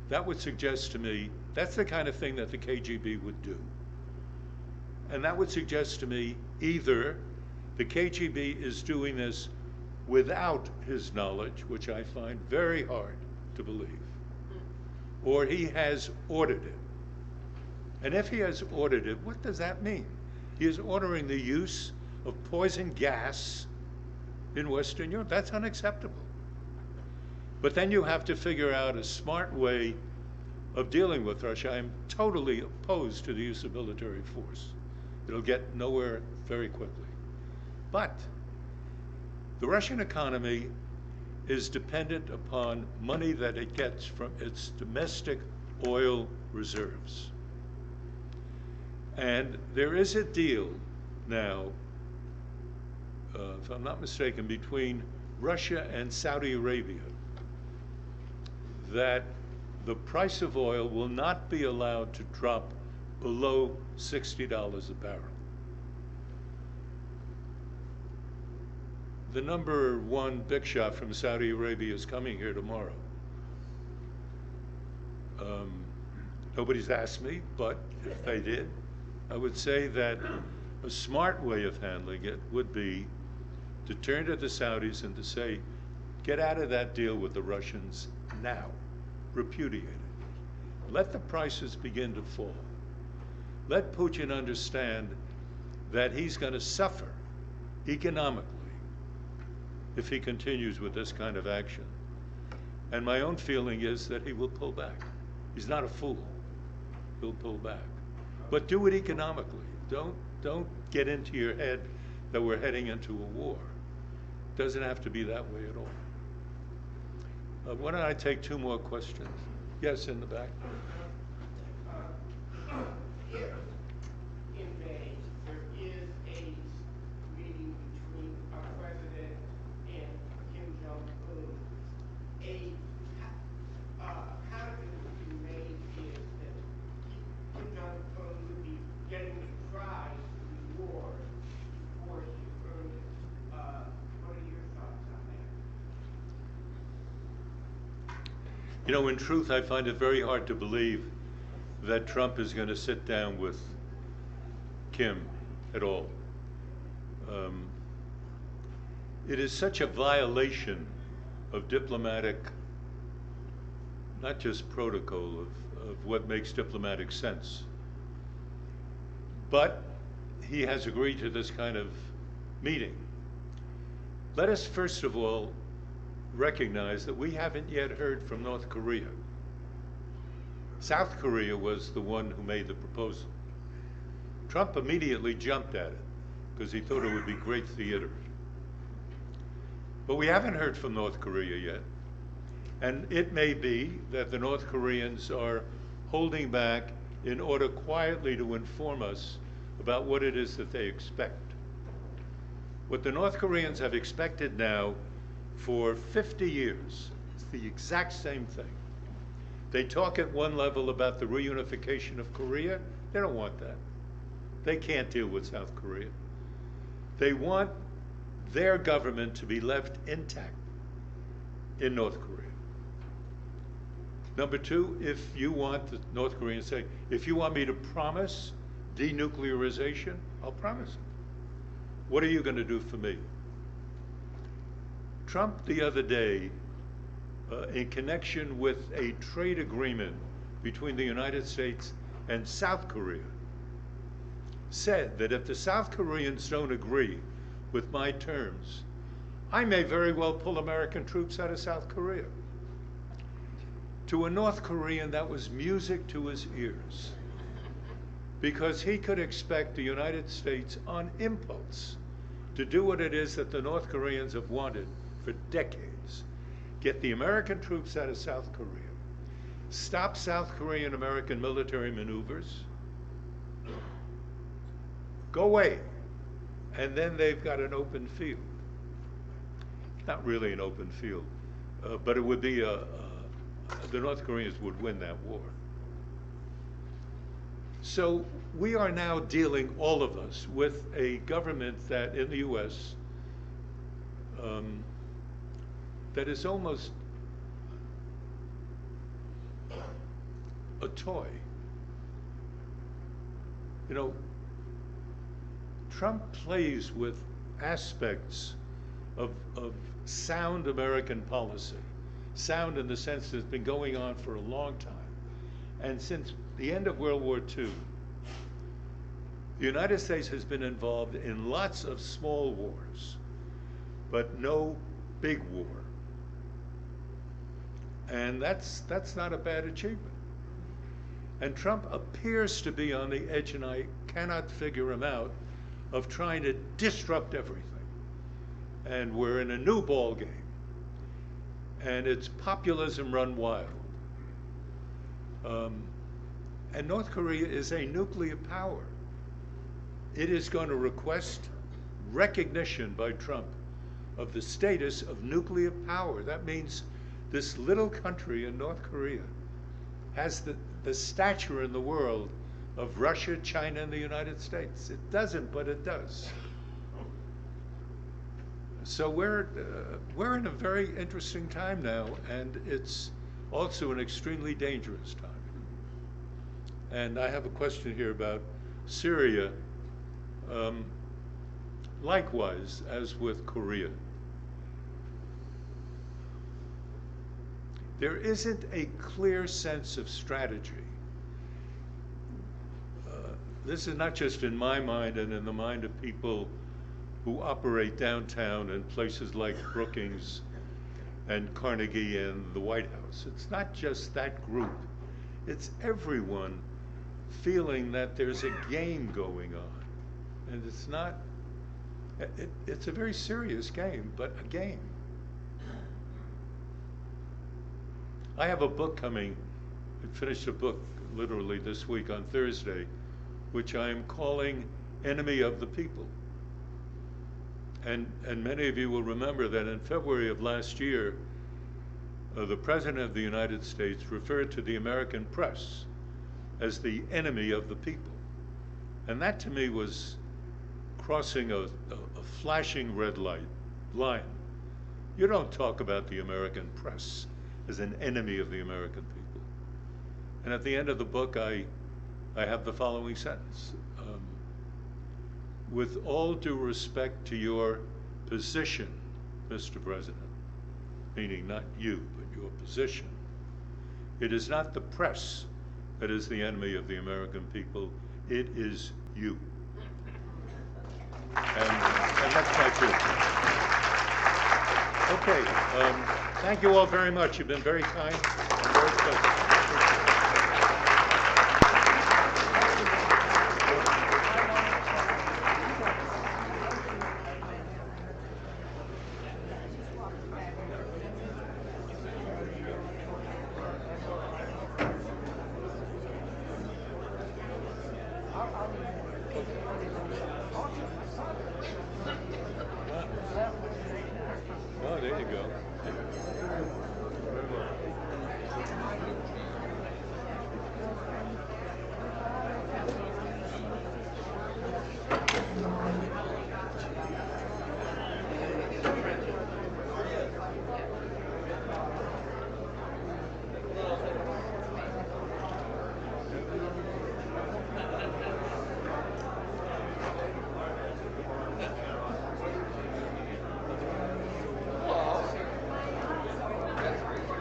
that would suggest to me, that's the kind of thing that the KGB would do. And that would suggest to me either the KGB is doing this without his knowledge, which I find very hard to believe, or he has ordered it. And if he has ordered it, what does that mean? He is ordering the use of poison gas in Western Europe. That's unacceptable. But then you have to figure out a smart way of dealing with Russia. I'm totally opposed to the use of military force. It'll get nowhere very quickly. But the Russian economy is dependent upon money that it gets from its domestic oil reserves. And there is a deal now, if I'm not mistaken, between Russia and Saudi Arabia that the price of oil will not be allowed to drop below $60 a barrel. The #1 big shot from Saudi Arabia is coming here tomorrow. Nobody's asked me, but if they did, I would say that a smart way of handling it would be to turn to the Saudis and to say, get out of that deal with the Russians now. Repudiate it. Let the prices begin to fall. Let Putin understand that he's going to suffer economically if he continues with this kind of action. And my own feeling is that he will pull back. He's not a fool. He'll pull back. But do it economically. Don't get into your head that we're heading into a war. It doesn't have to be that way at all. Why don't I take 2 more questions? Yes, in the back. If in May there is a meeting between our president and Kim Jong-un, how it would be made is that Kim Jong-un would be getting the prize reward before he earned it. What are your thoughts on that? You know, in truth, I find it very hard to believe that Trump is going to sit down with Kim at all. It is such a violation of diplomatic, not just protocol, of what makes diplomatic sense. But he has agreed to this kind of meeting. let us first of all recognize that we haven't yet heard from North Korea. South Korea was the one who made the proposal. Trump immediately jumped at it because he thought it would be great theater. But we haven't heard from North Korea yet. And it may be that the North Koreans are holding back in order quietly to inform us about what it is that they expect. What the North Koreans have expected now for 50 years is the exact same thing. They talk at one level about the reunification of Korea. They don't want that. They can't deal with South Korea. They want their government to be left intact in North Korea. Number two, if you want the North Koreans to say, if you want me to promise denuclearization, I'll promise it. What are you going to do for me? Trump the other day, in connection with a trade agreement between the United States and South Korea, said that if the South Koreans don't agree with my terms, I may very well pull American troops out of South Korea. To a North Korean, that was music to his ears, because he could expect the United States on impulse to do what it is that the North Koreans have wanted for decades. Get the American troops out of South Korea, stop South Korean American military maneuvers, go away, and then they've got an open field. Not really an open field, but it would be the North Koreans would win that war. So we are now dealing, all of us, with a government that in the US that is almost a toy. You know, Trump plays with aspects of sound American policy. Sound in the sense that it's been going on for a long time. And since the end of World War II, the United States has been involved in lots of small wars, but no big war. And that's not a bad achievement. And Trump appears to be on the edge, and I cannot figure him out, of trying to disrupt everything. And we're in a new ball game. And it's populism run wild. And North Korea is a nuclear power. It is going to request recognition by Trump of the status of nuclear power. That means this little country in North Korea has the stature in the world of Russia, China, and the United States. It doesn't, but it does. So we're in a very interesting time now, and it's also an extremely dangerous time. And I have a question here about Syria. Likewise, as with Korea, there isn't a clear sense of strategy. This is not just in my mind and in the mind of people who operate downtown in places like Brookings and Carnegie and the White House. It's not just that group. It's everyone feeling that there's a game going on. And it's not, it's a very serious game, but a game. I have a book coming. I finished a book literally this week on Thursday, which I'm calling Enemy of the People. And many of you will remember that in February of last year, the President of the United States referred to the American press as the enemy of the people. And that to me was crossing a flashing red line. You don't talk about the American press as an enemy of the American people. And at the end of the book, I have the following sentence. With all due respect to your position, Mr. President, meaning not you, but your position, it is not the press that is the enemy of the American people, it is you. And that's my truth. Okay, thank you all very much. You've been very kind and very pleasant. Oh, there you go. Very well.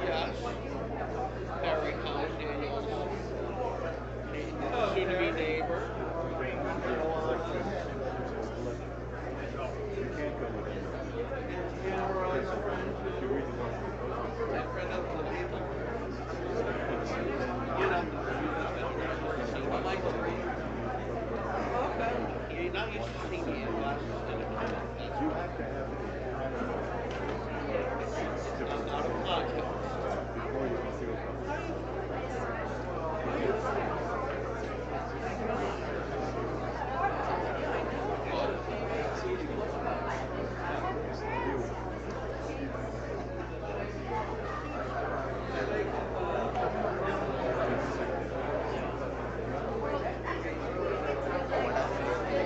Yes. Harry Collins Daniels. Soon-to-be neighbor. Friend of the people. Okay. You're not used to seeing me in glasses and a camera. That's You right. have to have I'm out of contact. before you can feel comfortable.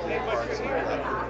Hey, what's your